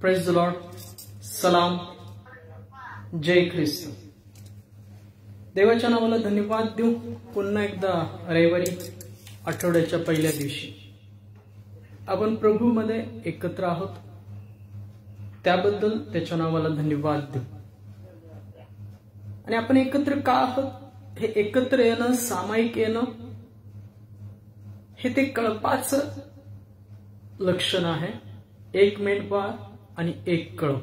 Praise the Lord. सलाम. जय ख्रिस्त. देवाच्या नावाला धन्यवाद देऊ. पुन्हा एकदा रविवारी आठवड्याच्या पहिल्या दिवशी आपण प्रभूमध्ये एकत्र आहोत, त्याबद्दल त्याच्या नावाला धन्यवाद देऊ. आणि आपण एकत्र का आहोत? हे एकत्र येणं, सामायिक येणं, हे ते कळपाचं लक्षण आहे. एक मेंढपाळ आणि एक कळप.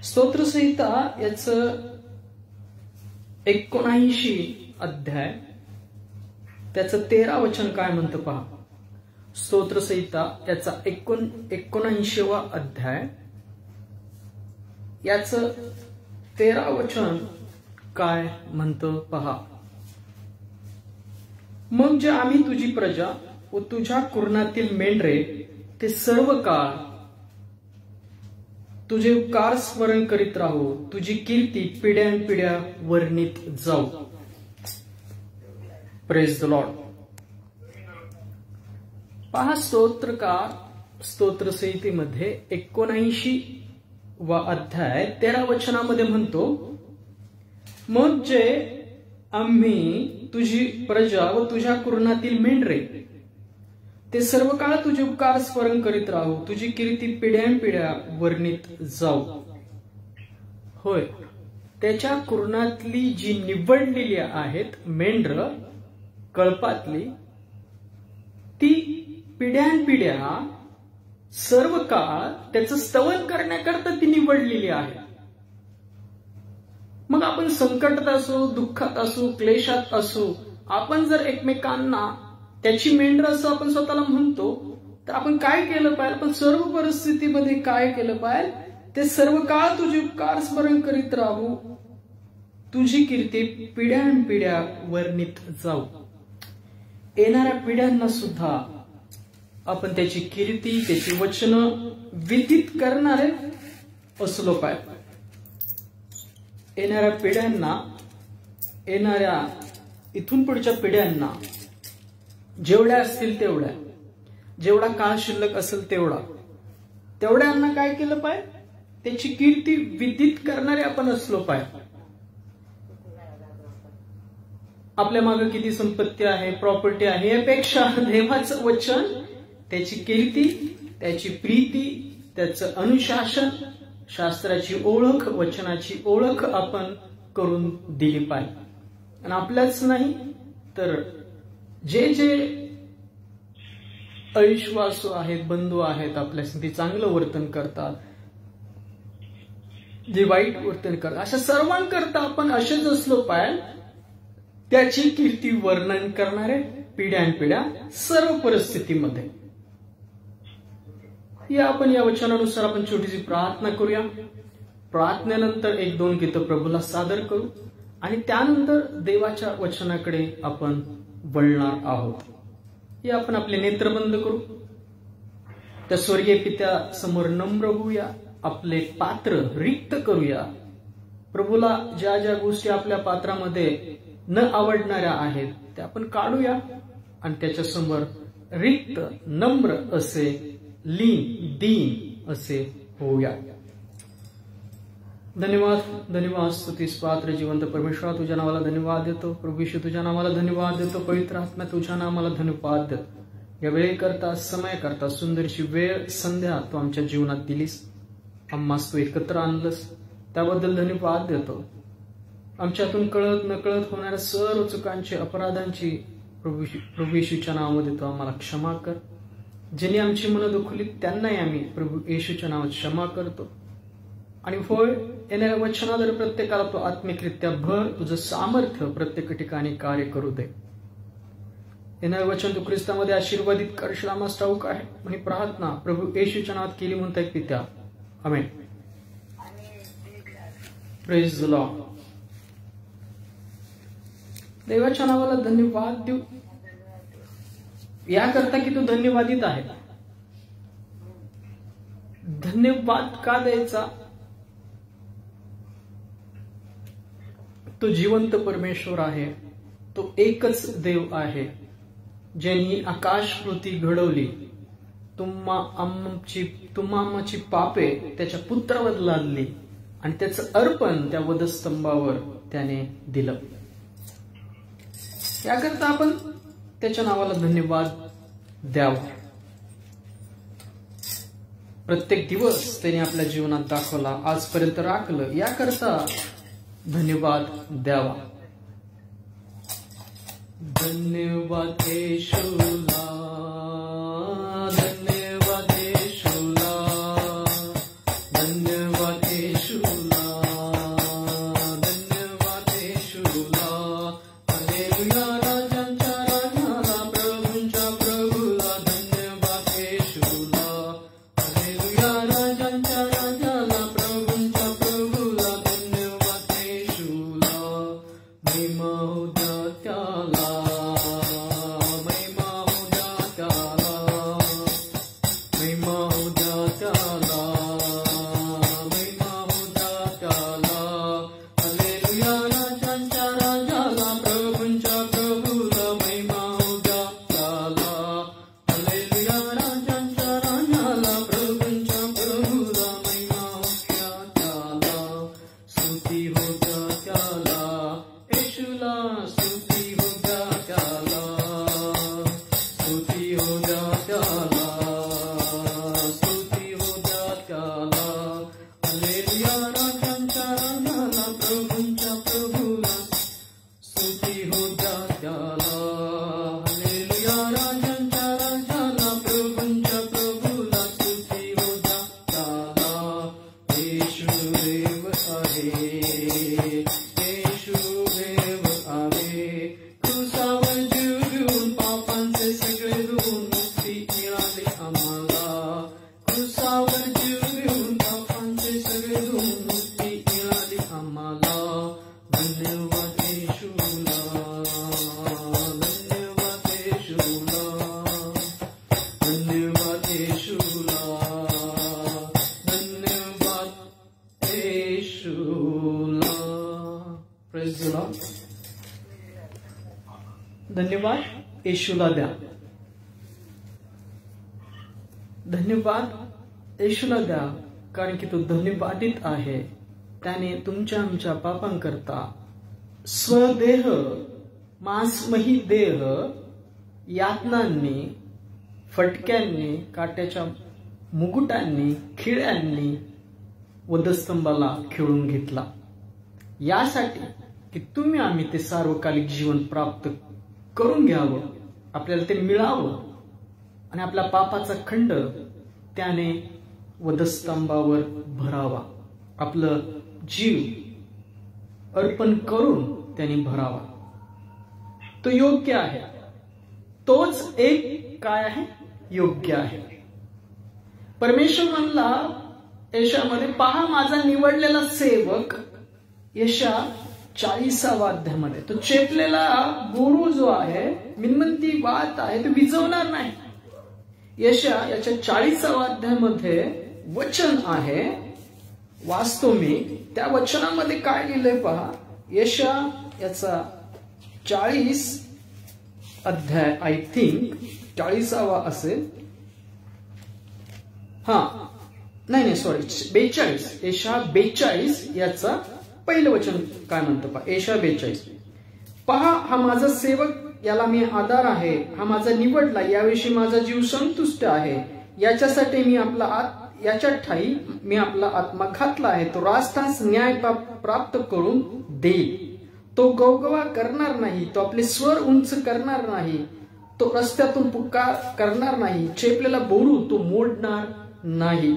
स्तोत्रसंहिता याचं 79 अध्याय, त्याचं 13 वचन काय म्हणतं पहा. स्तोत्रसंहिता याचा 79वा अध्याय, याचं 13 वचन काय म्हणतं पहा. मग जे आम्ही तुझी प्रजा व तुझ्या कुरणातील मेंढरे ते सर्व काळ तुझे उपकार स्मरण करीत राहू, तुझी कीर्ती पिढ्यानपिढ्या वर्णित जाऊ. Praise the Lord. पहा, स्तोत्रकार स्तोत्रसंहितेमध्ये 79वा अध्याय 13 वचनामध्ये म्हणतो, मग जे आम्ही तुझी प्रजा व तुझ्या कुरणातील मेंढरे ते सर्व काळ तुझे उपकार स्मरण करीत राहू, तुझी कीर्ती पिढ्यानपिढ्या वर्णित जाऊ. होय, त्याच्या कुरणातली जी निवडलेली आहेत मेंढर कळपातली, ती पिढ्यानपिढ्या सर्व काळ त्याचं स्तवन करण्याकरता ती निवडलेली आहे. मग आपण संकटात असो, दुःखात असो, क्लेशात असो, आपण जर एकमेकांना त्याची मेंढर असं आपण स्वतःला म्हणतो, तर आपण काय केलं पाहिजे? पण सर्व परिस्थितीमध्ये काय केलं पाहिजे? ते सर्व काळ तुझे उपकार स्मरण करीत राहू, तुझी कीर्ती पिढ्यानपिढ्या वर्णित जाऊ. येणाऱ्या पिढ्यांना सुद्धा आपण त्याची कीर्ती, त्याची वचनं विदित करणारे असलो पाहिजे. येणाऱ्या पिढ्यांना, येणाऱ्या इथून पुढच्या पिढ्यांना जेवढ्या असतील तेवढ्या, जेवढा काळ शिल्लक असेल तेवढ्यांना काय केलं पाहिजे? त्याची कीर्ती विदित करणारे आपण असलो पाहिजे. आपल्या मागे किती संपत्ती आहे, प्रॉपर्टी आहे, यापेक्षा देवाचं वचन, त्याची कीर्ती, त्याची प्रीती, त्याचं अनुशासन, शास्त्राची ओळख, वचनाची ओळख आपण करून दिली पाहिजे. आणि आपल्याच नाही तर जे जे अविश्वासू आहेत, बंधू आहेत, आपल्यासाठी चांगलं वर्तन करतात, जे वाईट वर्तन करतात, अशा सर्वांकरता आपण असेच असलो पाहिजे. त्याची कीर्ती वर्णन करणारे पिढ्यानपिढ्या सर्व परिस्थितीमध्ये. आपण या वचनानुसार आपण छोटीशी प्रार्थना करूया. प्रार्थनेनंतर 1-2 गीतं प्रभूला सादर करू आणि त्यानंतर देवाच्या वचनाकडे आपण वळणार आहोत. हे आपण आपले नेत्र बंद करू, त्या स्वर्गीय पित्या समोर नम्र होऊया, आपले पात्र रिक्त करूया. प्रभूला ज्या ज्या गोष्टी आपल्या पात्रामध्ये न आवडणाऱ्या आहेत त्या आपण काढूया आणि त्याच्या समोर रिक्त, नम्र असे, लीन, दीन असे होऊया. धन्यवाद, धन्यवाद. स्तुतीस पात्र जिवंत परमेश्वरा, तुझ्या नावाला धन्यवाद देतो. प्रभू येशू, तुझ्या नावाला धन्यवाद देतो. पवित्र आत्मा, तुझ्या नावाला धन्यवाद देतो. या वेळेकरता, समयाकरता सुंदरशी वेळ, संध्या तू आमच्या जीवनात दिलीस, आम्हास तू एकत्र आणलंस, त्याबद्दल धन्यवाद देतो. आमच्यातून कळत नकळत होणाऱ्या सर्व चुकांची, अपराधांची प्रभू येशूच्या नावामध्ये तू आम्हाला क्षमा कर. ज्यांनी आमची मनं दुखलीत त्यांनाही आम्ही प्रभू येशूच्या नावात क्षमा करतो. आणि होय, येणाऱ्या वचनाद्वारे प्रत्येकाला तो आत्मिकरित्या भर, तुझं सामर्थ्य प्रत्येक ठिकाणी कार्य करू दे. येणारं वचन तू ख्रिस्तामध्ये आशीर्वादित करशील, आम्हास ठाऊक आहे. म्हणजे प्रार्थना प्रभू येशूच्या नावात केली म्हणताय पित्या, आमेन. Praise the lord. देवाच्या नावाला धन्यवाद देऊ याकरता की तू धन्यवादित आहे. धन्यवाद का द्यायचा? तो जिवंत परमेश्वर आहे, तो एकच देव आहे, ज्यांनी आकाशकृती घडवली, आमची पापे त्याच्या पुत्रावर लादली आणि त्याचं अर्पण त्या वधस्तंभावर त्याने दिलं. याकरता आपण त्याच्या नावाला धन्यवाद द्यावा. प्रत्येक दिवस त्याने आपल्या जीवनात दाखवला, आजपर्यंत राखलं, याकरता धन्यवाद द्यावा. धन्यवाद येशूला, धन्यवाद येशूला, धन्यवाद येशूला, धन्यवाद येशूला. हालेलुया राजांच्या राजाला, प्रभूंच्या प्रभूला धन्यवाद येशूला. हालेलुया राजांच्या राजाला, प्रभूंच्या प्रभूला धन्यवाद येशूला. महिमा हो द्या त्याला, महिमा हो द्या त्याला, महिमा हो द्या त्याला, महिमा हो द्या त्याला. हालेलुया राजांच्या राजाला, प्रभूंच्या प्रभूला महिमा हो द्या त्याला. हालेलुया राजांच्या राजाला, प्रभूंच्या प्रभूला महिमा हो द्या त्याला. स्तुती हो द्या त्याला येशूला, स्तुती हो द्या त्याला, स्तुती हो द्या त्याला, स्तुती हो द्या त्याला. हालेलुया राजांच्या राजाला, प्रभूंच्या प्रभूला स्तुती हो द्या त्याला. हालेलुया राजांच्या राजाला, प्रभूंच्या प्रभूला स्तुती हो द्या त्याला. येशू देव आहे, येशू देव आहे. क्रूसावर जीव देऊन पापांचे सगळे धुवून मुक्ती मिळाली आम्हाला. क्रूसावर जीव देऊन पापांचे सगळे धुवून मुक्ती मिळाली आम्हाला. धन्यवाद येशूला, धन्यवाद येशूला, धन्यवाद येशूला, धन्यवाद येशूला. Praise the Lord. धन्यवाद येशूला द्या, धन्यवाद येशूला द्या, कारण की तो धन्यवादित आहे. त्याने तुमच्या आमच्या पापांकरता स्वदेह, मांसमही देह यातनांनी, फटक्यांनी, काट्याच्या मुकुटांनी, खिळ्यांनी वधस्तंभाला खिळून घेतला. यासाठी की तुम्ही आम्ही ते सार्वकालिक जीवन प्राप्त करून घ्यावं, आपल्याला ते मिळावं आणि आपल्या पापाचा खंड त्याने वधस्तंभावर भरावा. आपलं जीव अर्पण करून त्याने भरावा. तो योग्य आहे. तोच एक काय आहे? योग्य आहे. परमेश्वर म्हणला यशामध्ये, पहा माझा निवडलेला सेवक. यशा 40व्या अध्यायामध्ये तो चेपलेला बोरू जो आहे, मिनमंती वात आहे, तो विझवणार नाही. यशा याच्या 40व्या अध्यायामध्ये वचन आहे, वाचतो मी. त्या वचनामध्ये काय लिहिलंय पहा. यशा याचा 40 अध्याय, आय थिंक 40वा असेल. नाही सॉरी, 42. यशा 42 याचा पहिलं वचन काय म्हणतं पहा. यशा 42. पहा हा माझा सेवक, याला मी आधार आहे. हा माझा निवडला, याविषयी माझा जीव संतुष्ट आहे. याच्यासाठी मी याच्या ठाई मी आपला आत्मा घातला आहे. तो राजस्थास न्याय प्राप्त करून देईल. तो गवगवा करणार नाही, तो आपले स्वर उंच करणार नाही, तो रस्त्यातून पुकार करणार नाही, चेपलेला बोरू तो मोडणार नाही,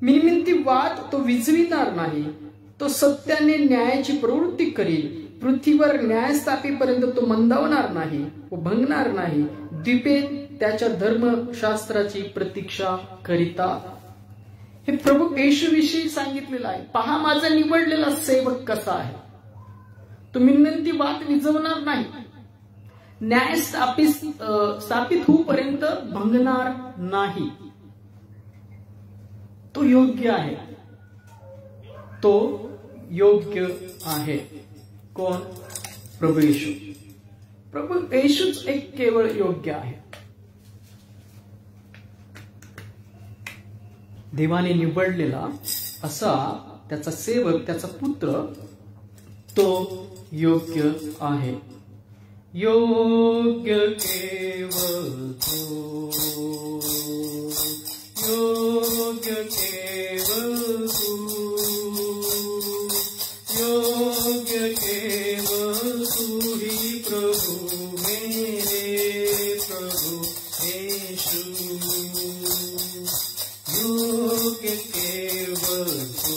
मिनमिनती वाद तो विझविणार नाही, तो सत्याने न्यायाची प्रवृत्ती करील. पृथ्वीवर न्याय स्थापीपर्यंत तो मंदावणार नाही व भंगणार नाही. द्वीपे त्याच्या धर्मशास्त्राची प्रतीक्षा करिता. हे प्रभू येशूविषयी सांगितलेलं आहे. पहा माझा निवडलेला सेवक कसा आहे. तो मिनंती वाद विझवणार नाही, न्याय स्थापित होईपर्यंत भंगणार नाही. तो योग्य आहे. तो योग्य आहे. कोण? प्रभू येशू. प्रभू येशूच एक केवळ योग्य आहे. देवाने निवडलेला असा त्याचा सेवक, त्याचा पुत्र तो योग्य आहे. योग्य केवळ तो, योग्य केवळ तू, योग्य केवळ तू ही प्रभु मेरे प्रभु येशू. योग्य केवळ तू,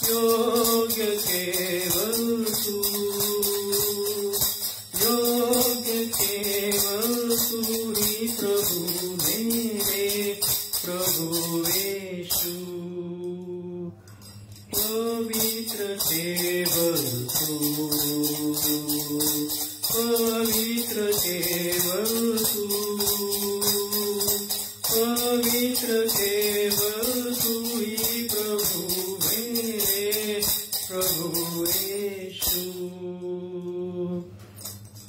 योग्य केवळ तू, योग्य केवळ तू ही प्रभु मेरे प्रभु येशू. पवित्र केवळ तू, पवित्र केवळ तू, पवित्र केवळ तू ही प्रभु मेरे प्रभु येशू.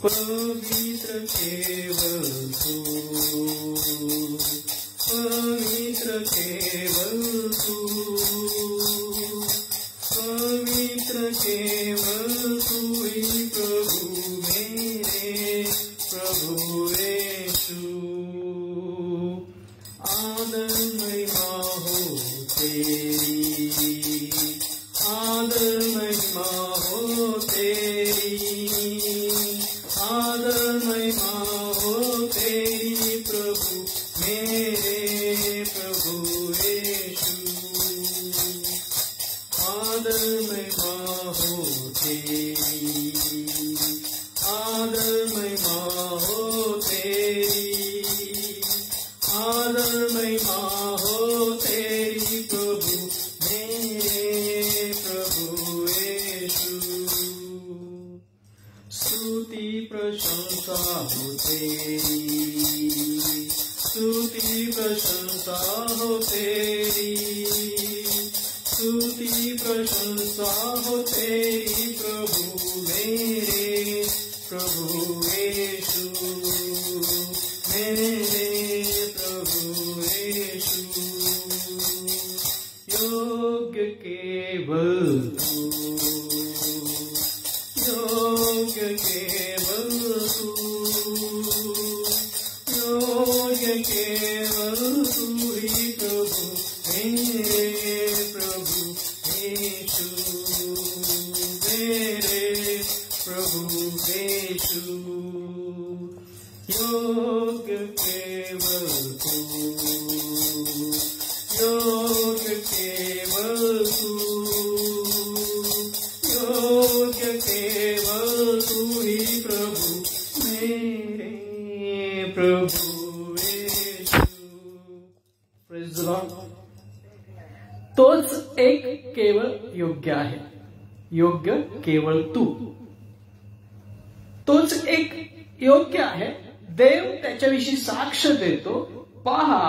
पवित्र केवळ तू, पवित्र केवळ तू, पवित्र केवळ तू ही प्रभु मेरे प्रभु येशू. आदर महिमा हो तेरी, आदर महिमा हो तेरी, आदर महिमा हो तेरी प्रभु मेरे प्रभु येशू. आदर महिमा हो तेरी, आदर महिमा हो तेरी, आदर महिमा हो तेरी प्रभु मेरे प्रभु येशू. स्तुति प्रशंसा हो तेरी, स्तुति प्रशंसा हो तेरी, स्तुति प्रशंसा हो तेरी प्रभु मेरे प्रभु येशू, मेरे प्रभु येशू. योग्य केवल तू, योग्य केवल तू, योग्य केवल तू ही प्रभु मेरे प्रभु येशू, मेरे प्रभु येशू. योग्य केवल तू, योग्य केवल तू, योग्य केवल तू ही प्रभु मेरे प्रभु येशू. Praise the lord. तोच एक केवळ योग्य आहे. योग्य केवळ तू, तोच एक योग्य आहे. देव त्याच्याविषयी साक्ष देतो, पहा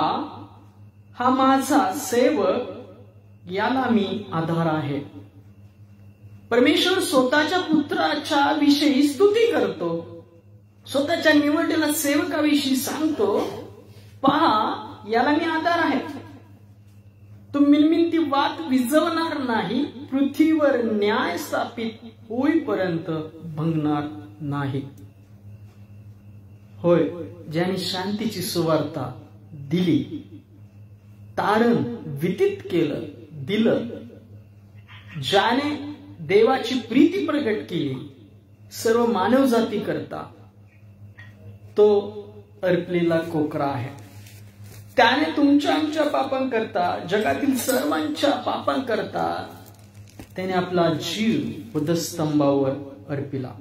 हा माझा सेवक, याला मी आधार आहे. परमेश्वर स्वतःच्या पुत्राच्या विषयी स्तुती करतो, स्वतःच्या निवडलेल्या सेवकाविषयी सांगतो, पहा याला मी आधार आहे. तो मिनमिनती वाद विझवणार नाही, पृथ्वीवर न्याय स्थापित होईपर्यंत भंगणार नाही. होय, ज्याने शांतीची सुवार्ता दिली, तारण विदित केलं, दिलं, ज्याने देवाची प्रीती प्रगट केली सर्व मानवजाती करता, तो अर्पलेला कोकरा आहे. त्याने तुमच्या आमच्या पापांकरता, जगातील सर्वांच्या पापांकरता त्याने आपला जीव वधस्तंभावर अर्पिला.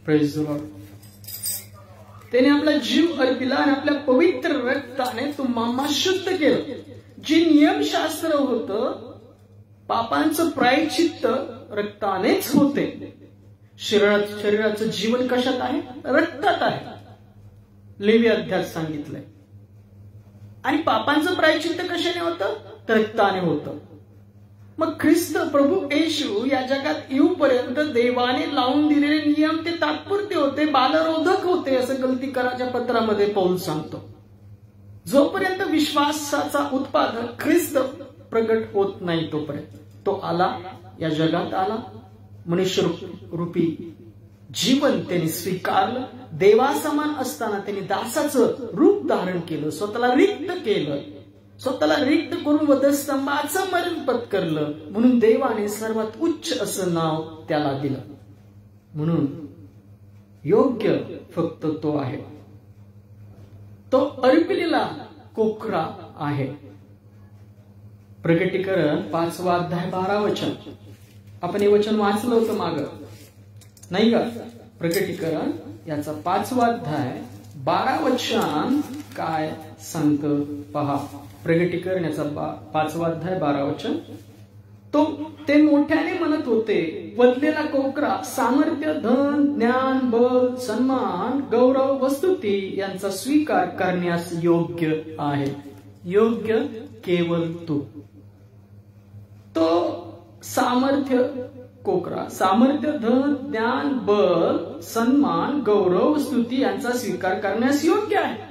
Praise the lord. त्याने आपला जीव अर्पिला आणि आपल्या पवित्र रक्ताने तुम्हाला शुद्ध केलं. जे नियमशास्त्र होतं, पापांचं प्रायश्चित्त रक्तानेच होते. शरीराचं जीवन कशात आहे? रक्तात आहे. लेवी अध्यायात सांगितलंय. आणि पापांचं प्रायश्चित्त कशाने होतं? रक्ताने होतं. मग ख्रिस्त प्रभू येशू या जगात येऊपर्यंत देवाने लावून दिलेले नियम ते तात्पुरते होते, बालरोधक होते, असं गलतीकाराच्या पत्रामध्ये पौल सांगतो. जोपर्यंत विश्वासाचा उत्पादक ख्रिस्त प्रगट होत नाही तोपर्यंत तो आला, या जगात आला, मनुष्य रूपी जीवन त्यांनी स्वीकारलं, देवासमान असताना त्यांनी दासाचं रूप धारण केलं, स्वतःला रिक्त केलं, स्वतःला रिक्त करून वधस्तंभाचं मरण पत्करलं, म्हणून देवाने सर्वात उच्च असं नाव त्याला दिलं. म्हणून योग्य फक्त तो आहे, तो अर्पिलेला कोकरा आहे. प्रकटीकरण 5वा अध्याय 12 वचन, आपण हे वचन वाचलं होतं माग, नाही का? प्रकटीकरण याचा 5वा अध्याय 12 वचन काय सांगतं पहा. प्रकटीकरण याचा 5वा अध्याय 12 वचन, ते मोठ्याने म्हणत होते, वधलेला कोकरा सामर्थ्य, धन, ज्ञान, बल, सन्मान, गौरव व स्तुती यांचा स्वीकार करण्यास योग्य आहे. योग्य केवळ तू. तो सामर्थ्य कोकरा, सामर्थ्य, धन, ज्ञान, बल, सन्मान, गौरव, स्तुती यांचा स्वीकार करण्यास योग्य आहे.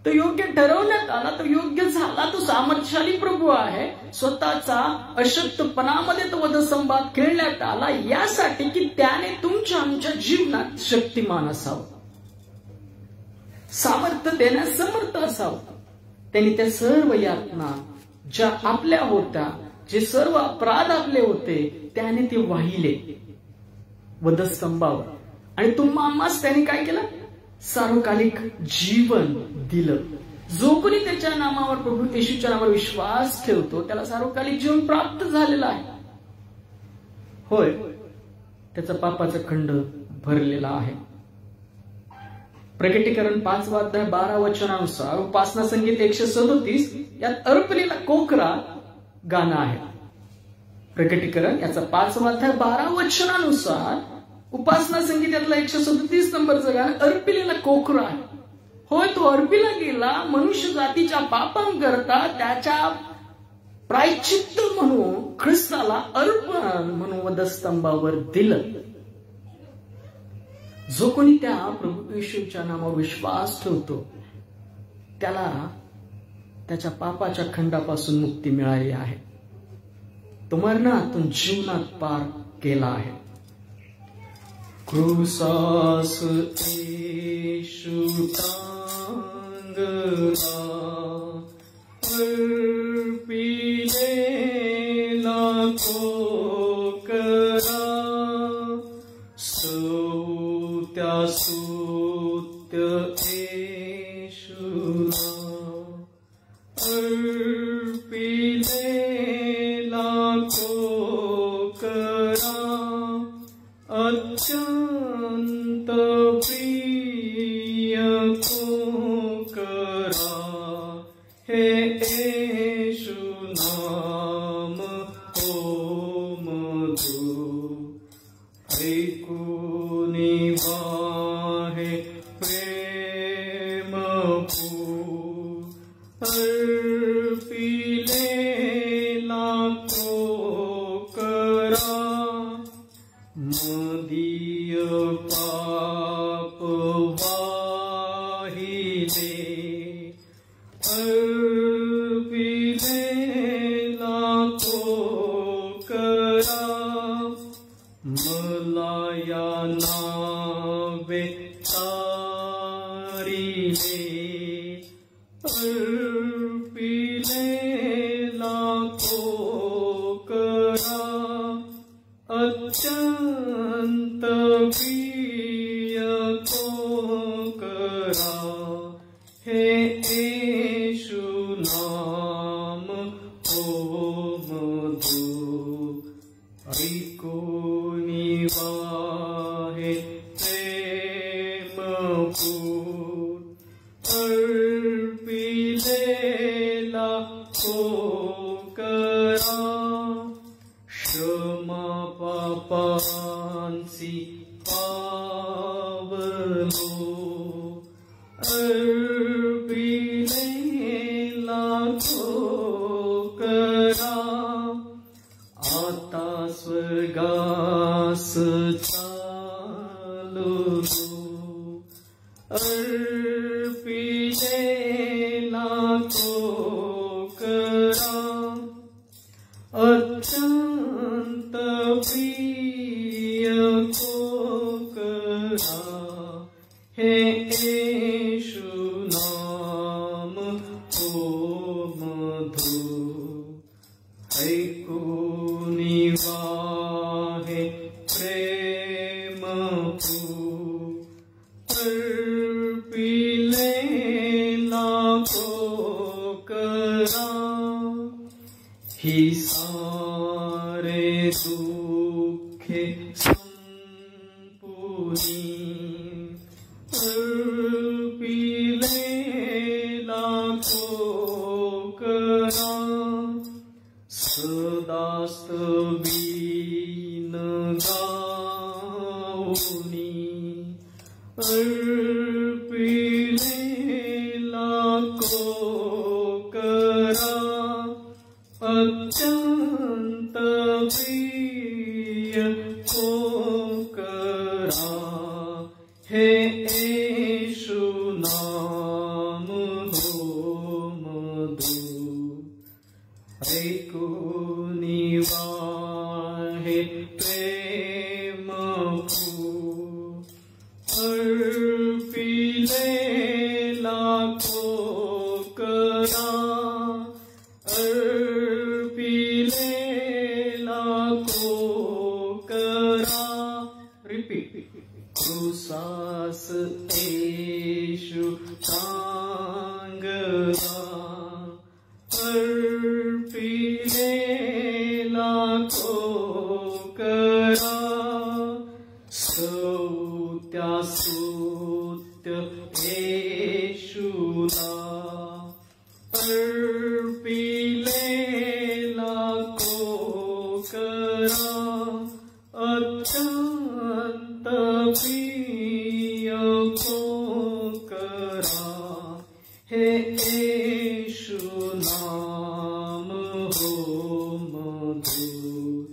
तो योग्य ठरवण्यात आला, तो योग्य झाला, तो सामर्थ्यशाली प्रभू आहे. स्वतःचा अशक्तपणामध्ये तो वधस्तंभात खेळण्यात आला, यासाठी की त्याने तुमच्या आमच्या जीवनात शक्तिमान असावं, सामर्थ्य देण्यास समर्थ असावं. त्यांनी त्या सर्व यातना ज्या आपल्या होत्या, जे सर्व अपराध आपले होते, त्याने ते वाहिले वधस्तंभावर, आणि तुम्हास त्याने काय केलं? सार्वकालिक जीवन दिलं. जो कोणी त्याच्या नामावर, प्रभू येशूच्या नावावर विश्वास ठेवतो, त्याला सार्वकालिक जीवन प्राप्त झालेलं आहे. होय, त्याचा पापाचा खंड भरलेला आहे. प्रकटीकरण 5वा अध्याय 12 वचनानुसार उपासना संगीत 137 यात अर्पलेला कोकरा गाणं आहे. प्रकटीकरण याचा 5वा अध्याय 12 वचनानुसार उपासना संगीत यातला 137 नंबरचं गाणं अर्पिलेला कोकरा आहे. होय, तो अर्पिला गेला मनुष्य जातीच्या पापांकरता, त्याच्या प्रायश्चित्त म्हणून ख्रिस्ताला अर्पण म्हणून वधस्तंभावर दिलं. जो कोणी त्या प्रभू येशूच्या नामावर विश्वास ठेवतो, त्याला त्याच्या पापाच्या खंडापासून मुक्ती मिळाली आहे. तो मरणातून जीवनात पार केला आहे. क्रूसास येशू टांगला, अर्पिलेला कोकरा, स्तुत्या स्तुत्य येशूला, अर्पिलेला कोकरा, अत्यंत प्रिय कोकरा, हे येशू नाम हो मधु, ऐकूनी वाहे प्रेम फूल, अर्पिलेला कोकरा, मदीय पाप वाहिले, अर्पिलेला कोकरा, मला या नावे तारिले, अर्पिलेला कोकरा, अत्यंत प्रिय कोकरा, हे येशू नाम हो मधु, ऐकूनी वाहे प्रेम फूल, अर्पिलेला कोकरा, क्षमा पापांची पावलो, अर्पिलेला कोकरा, आता स्वर्गास चाललो, अर्पिलेला को करा, अत्यंत प्रिय को करा, हे येशू नाम को मधुर, ऐकून वाहे प्रेम को करा, ही सारे दुखे संपुनी, अर्पिलेला को करा, सदास्त बीन गाऊनी, को करा, अत्यंत प्रिय को करा, हे येशू नाम हो मधुर, ऐकून वाहे प्रेम को करा, को करा, रिपीट, क्रूसास येशू टांगला, को करा, सौत्या स्तुत्य येशूला, को करा, अत्यंत प्रिय को करा, हे येशू नाम हो मधुर,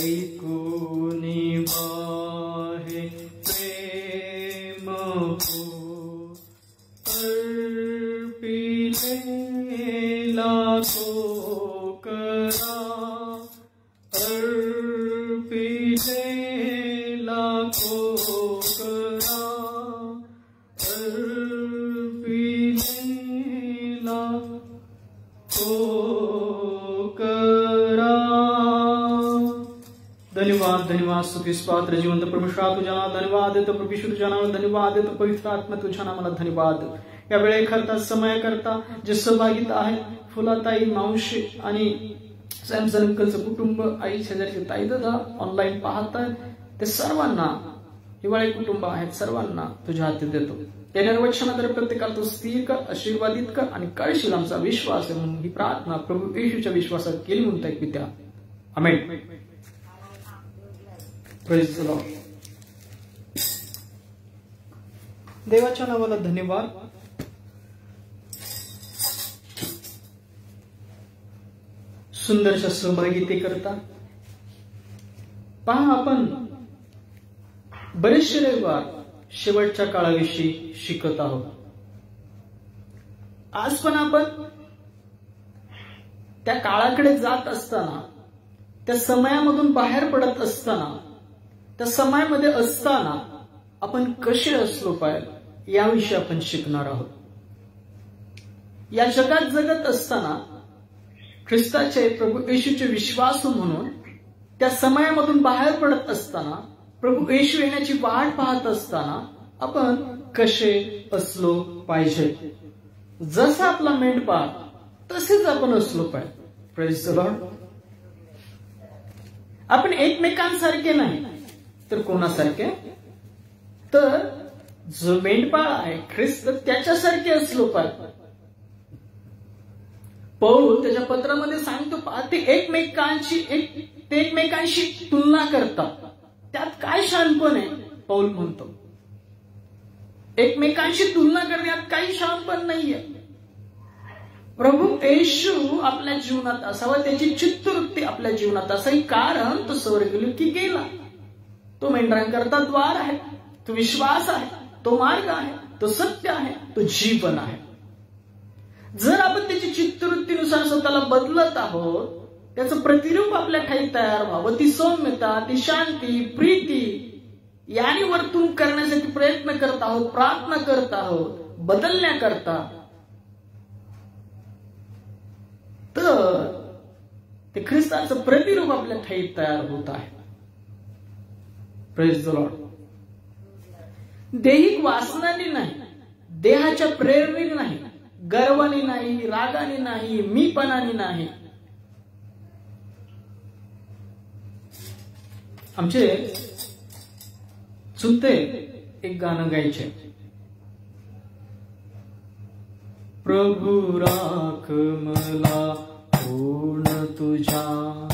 ऐकून वाहे प्रेम को करा, को करा, को करा। धन्यवाद, धन्यवाद स्तुतीस पात्र जिवंत परमेश्वरा तुझ्या नावाला धन्यवाद देतो, प्रभू तुझ्या नावाला धन्यवाद देतो, पवित्र आत्मा तुझ्या नावाला धन्यवाद देतो. या वेळेकरता समय करता जे सहभागित आहेत, फुलाताई, मावशी आणि सॅमसन अंकलचं कुटुंब, आई शेजारची ताई दादा ऑनलाईन पाहतात, ते सर्वांना, हिवाळी कुटुंब आहेत, सर्वांना तुझ्या हाती देतो. या निर्वचनाद्वारे प्रत्येकाला तू स्थिर कर, आशीर्वादित कर आणि कळशील आमचा विश्वास आहे म्हणून ही प्रार्थना प्रभू येशूच्या विश्वासात केली म्हणताय पित्या, आमेन. Praise the lord. देवाच्या नावाला धन्यवाद. सुंदरशा सहभागिते करता पहा, आपण बरेचसे रविवार शेवटच्या काळाविषयी शिकत आहोत. आज पण आपण त्या काळाकडे जात असताना, त्या समयामधून बाहेर पडत असताना, त्या समयामध्ये असताना आपण कसे असलो पाहिजे याविषयी आपण शिकणार आहोत. या जगात जगत असताना ख्रिस्ताचे, प्रभू येशूचे विश्वासू म्हणून त्या समयामधून बाहेर पडत असताना, प्रभू येशू येण्याची वाट पाहत असताना आपण कसे असलो पाहिजे. जसा आपला मेंढपाळ तसेच आपण असलो पाहिजे. Praise the Lord. आपण एकमेकांसारखे नाही तर कोणासारखे, तर जो मेंढपाळ आहे ख्रिस्त त्याच्यासारखे असलो पाहिजे. पौल त्याच्या पत्रामध्ये सांगतो, ते एकमेकांशी तुलना करतात. त्यात काय शहाणपण आहे? पौल म्हणतो एकमेकांशी तुलना करण्यात काही शहाणपण नाहीये. प्रभू येशू आपल्या जीवनात असावा, त्याची चित्तवृत्ती आपल्या जीवनात असावी, कारण तो स्वर्गलोकी गेला. तो मेंढरांकरता द्वार आहे, तो विश्वास आहे, तो मार्ग आहे, तो सत्य आहे, तो जीवन आहे. जर आपण त्याची चित्तवृत्तीनुसार स्वतःला बदलत आहोत, त्याचं प्रतिरूप आपल्या ठाई तयार व्हावं, ती सौम्यता, ती शांती, प्रीती याने वर्तून करण्यासाठी प्रयत्न करत आहोत, प्रार्थना करत आहोत बदलण्याकरता, तर ते ख्रिस्ताचं प्रतिरूप आपल्या ठाई तयार होत आहे. Praise the Lord. दैहिक वासनांनी नाही, देहाच्या प्रेरणेने नाही, गर्वाने नाही, रागाने नाही, मीपणाने नाही. आमचे चुलते एक गाणं गायचे, प्रभू राख मला पूर्ण तुझ्या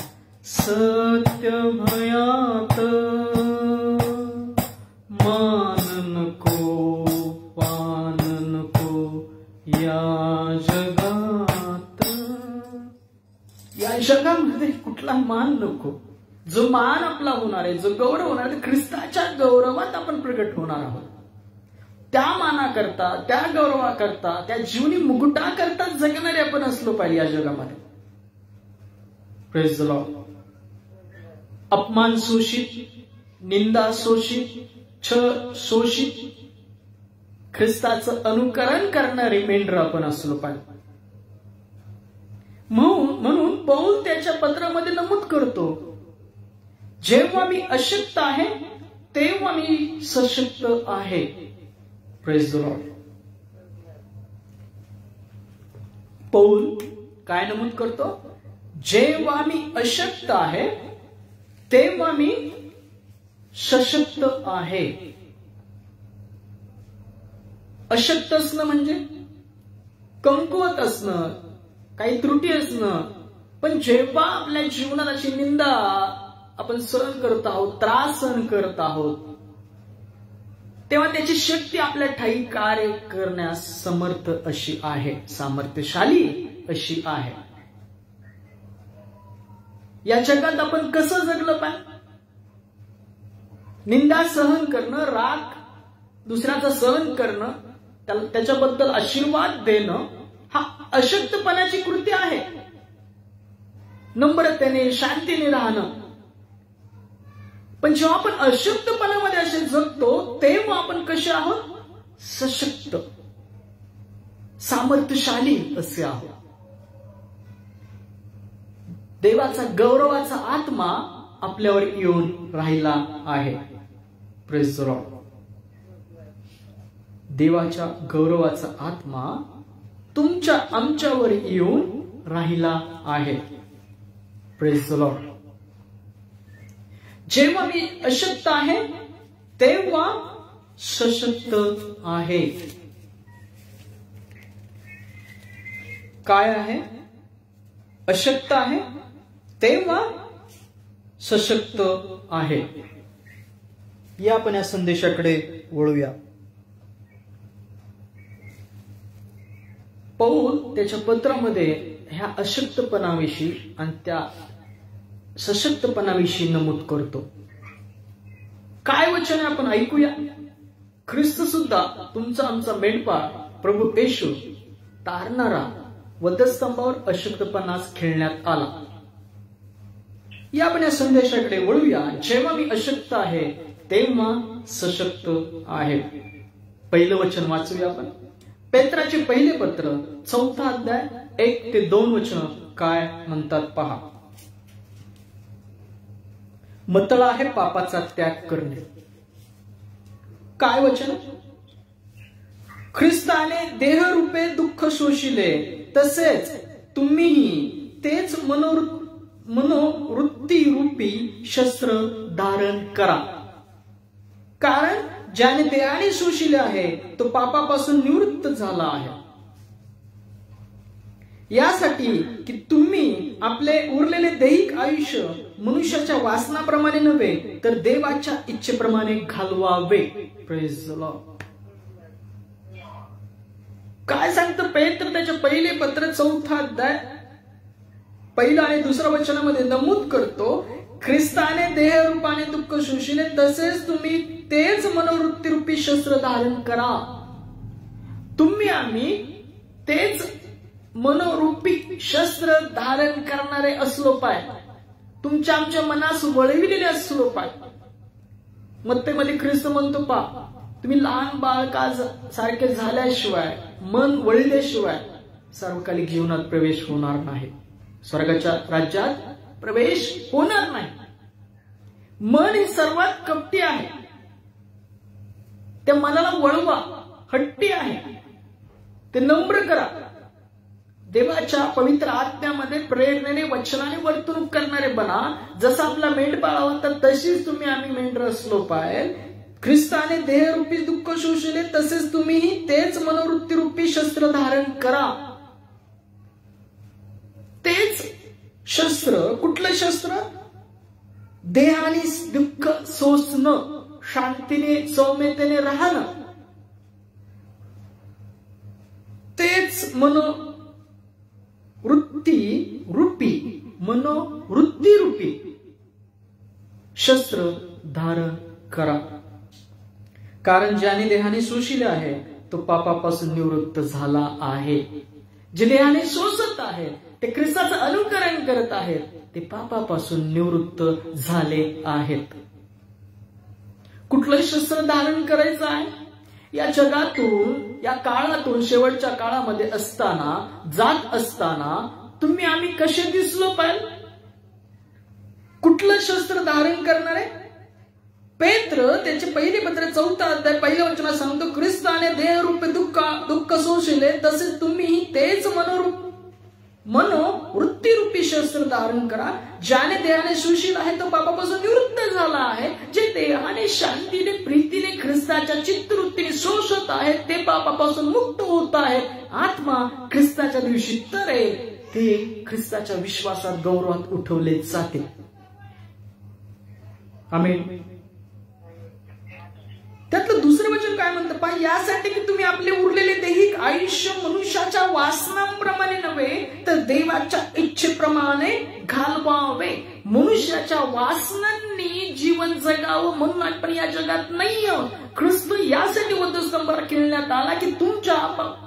सत्य भयात, मान नको पान नको या जगात. या जगामध्ये कुठला मान नको. जो मान आपला होणार आहे, जो गौरव होणार आहे, ख्रिस्ताच्या गौरवात आपण प्रगट होणार आहोत. त्या मानाकरता, त्या गौरवाकरता, त्या जीवनी मुकुटाकरता जगणारे आपण असलो पाहिजे या जगामध्ये. Praise the Lord. अपमान शोषित, निंदा शोषित, छळ शोषित, ख्रिस्ताचं अनुकरण करणारे मेंढर आपण असलो पाहिजे. म्हणून पौल त्याच्या पत्रामध्ये नमूद करतो, जेव्हा मी अशक्त आहे तेव्हा मी सशक्त आहे. Praise the Lord. पौल काय नमूद करतो? जेव्हा मी अशक्त आहे तेव्हा मी सशक्त आहे. अशक्त असणं म्हणजे कमकुवत असणं, काही त्रुटी असणं. पण जेव्हा आपल्या जीवनात अशी निंदा आपण सहन करत आहोत, त्रास सहन करत आहोत, तेव्हा त्याची शक्ती आपल्या ठाई कार्य करण्यास समर्थ अशी आहे, सामर्थ्यशाली अशी आहे. या जगात आपण कसं जगलं पाहिजे? निंदा सहन करणं, राग दुसऱ्याचा सहन करणं, त्याच्याबद्दल आशीर्वाद देणं हा अशक्तपणाची कृती आहे. नम्रतेने, शांतीने राहणं. पण जेव्हा आपण अशक्तपणामध्ये असे जगतो तेव्हा आपण कसे आहोत? सशक्त, सामर्थ्यशाली असे आहोत. देवाचा गौरवाचा आत्मा आपल्यावर येऊन राहिला आहे. Praise the lord. देवाच्या गौरवाचा आत्मा तुमच्या आमच्यावर येऊन राहिला आहे. Praise the Lord. जेव्हा मी अशक्त आहे तेव्हा सशक्त आहे. काय आहे? अशक्त आहे तेव्हा सशक्त आहे. या आपण या संदेशाकडे वळूया. पौल त्याच्या पत्रामध्ये ह्या अशक्तपणाविषयी आणि त्या सशक्तपणाविषयी नमूद करतो. काय वचन आपण ऐकूया. ख्रिस्त सुद्धा तुमचा आमचा मेंढपाळ प्रभू येशू तारणारा वधस्तंभावर अशक्तपणास खेळण्यात आला. या आपण या संदेशाकडे वळूया. जेव्हा मी अशक्त आहे तेव्हा सशक्त आहे. पहिलं वचन वाचूया आपण. पेत्राचे पहिले पत्र 4 अध्याय 1 ते 2 वचन काय म्हणतात पहा. मतळा आहे पापाचा त्याग करणे. काय वचन? ख्रिस्ताने देहरूपे दुःख शोषिले तसेच तुम्हीही तेच मनोवृत्ती रूपी शस्त्र धारण करा. कारण ज्याने देहाने शोषिले आहे तो पापापासून निवृत्त झाला आहे. यासाठी की तुम्ही आपले उरलेले दैहिक आयुष्य मनुष्याच्या वासनाप्रमाणे नव्हे तर देवाच्या इच्छेप्रमाणे घालवावे. Praise the Lord. काय सांगतं पेत्र त्याच्या पहिले पत्र 4 अध्याय 1 आणि 2 वचनामध्ये नमूद करतो, ख्रिस्ताने देहरूपाने दुःख शोषिले तसेच तुम्ही तेच मनोवृत्ती रूपी शस्त्र धारण करा. तुम्ही आम्ही तेच मनोरूपी शस्त्र धारण करणारे असलो पाय, तुमच्या आमच्या मनास वळविलेले असलो पाय. मत्तेमध्ये ख्रिस्त म्हणतो पा, तुम्ही लहान बाळका सारखे झाल्याशिवाय, मन वळल्याशिवाय सार्वकालिक जीवनात प्रवेश होणार नाही, स्वर्गाच्या राज्यात प्रवेश होणार नाही. मन हे सर्वात कपटी आहे. त्या मनाला वळवा, हट्टी आहे, ते नम्र करा. देवाच्या पवित्र आत्म्यामध्ये प्रेरणेने वचनाने वर्तणूक करणारे बना. जसा आपला मेंढपाळ होता तशीच तुम्ही आम्ही मेंढर असलो पाहिजे. ख्रिस्ताने देहरूपी दुःख शोषले तसेच तुम्हीही तेच मनोवृत्ती रूपी शस्त्र धारण करा. तेच शस्त्र. कुठलं शस्त्र? देहाने दुःख सोसणं, शांतीने सौम्यतेने राहणं. तेच मनोवृत्ती रूपी शस्त्र धारण करा. कारण ज्याने देहाने शोषिले आहे तो पापापासून निवृत्त झाला आहे. जे देहाने शोषत आहेत, ते ख्रिस्ताचं अनुकरण करत आहेत, ते पापापासून निवृत्त झाले आहेत. कुठलं शस्त्र धारण करायचं आहे? या जगातून, या काळातून, शेवटच्या काळामध्ये असताना, जात असताना तुम्ही आम्ही कसे दिसलो पाहिजे? कुठलं शस्त्र धारण करणार आहे? पेत्र त्याचे पहिले पत्र 4 अध्याय 1 वचनात सांगतो, ख्रिस्ताने देहरूपी दुःख सोसले तसेच तुम्ही तेच मनोवृत्ती रूपी शस्त्र धारण करा. ज्याने देहाने शोषित आहे तो पापापासून निवृत्त झाला आहे. जे देहाने शांतीने प्रीतीने ख्रिस्ताच्या चित्तवृत्तीने शोषत आहेत ते पापापासून मुक्त होत आहेत. आत्मा ख्रिस्ताच्या दिवशी तरेल, ते ख्रिस्ताच्या विश्वासात गौरवात उठवले जाते. आमेन. त्यातलं दुसरं वचन काय म्हणतं पहा, यासाठी की तुम्ही आपले उरलेले दैहिक आयुष्य मनुष्याच्या वासनांप्रमाणे नव्हे तर देवाच्या इच्छेप्रमाणे घालवावे. मनुष्याच्या वासनांनी जीवन जगावं म्हणून आपण या जगात नाही आहोत. ख्रिस्त यासाठी वधस्तंभावर खिळण्यात आला की तुमच्या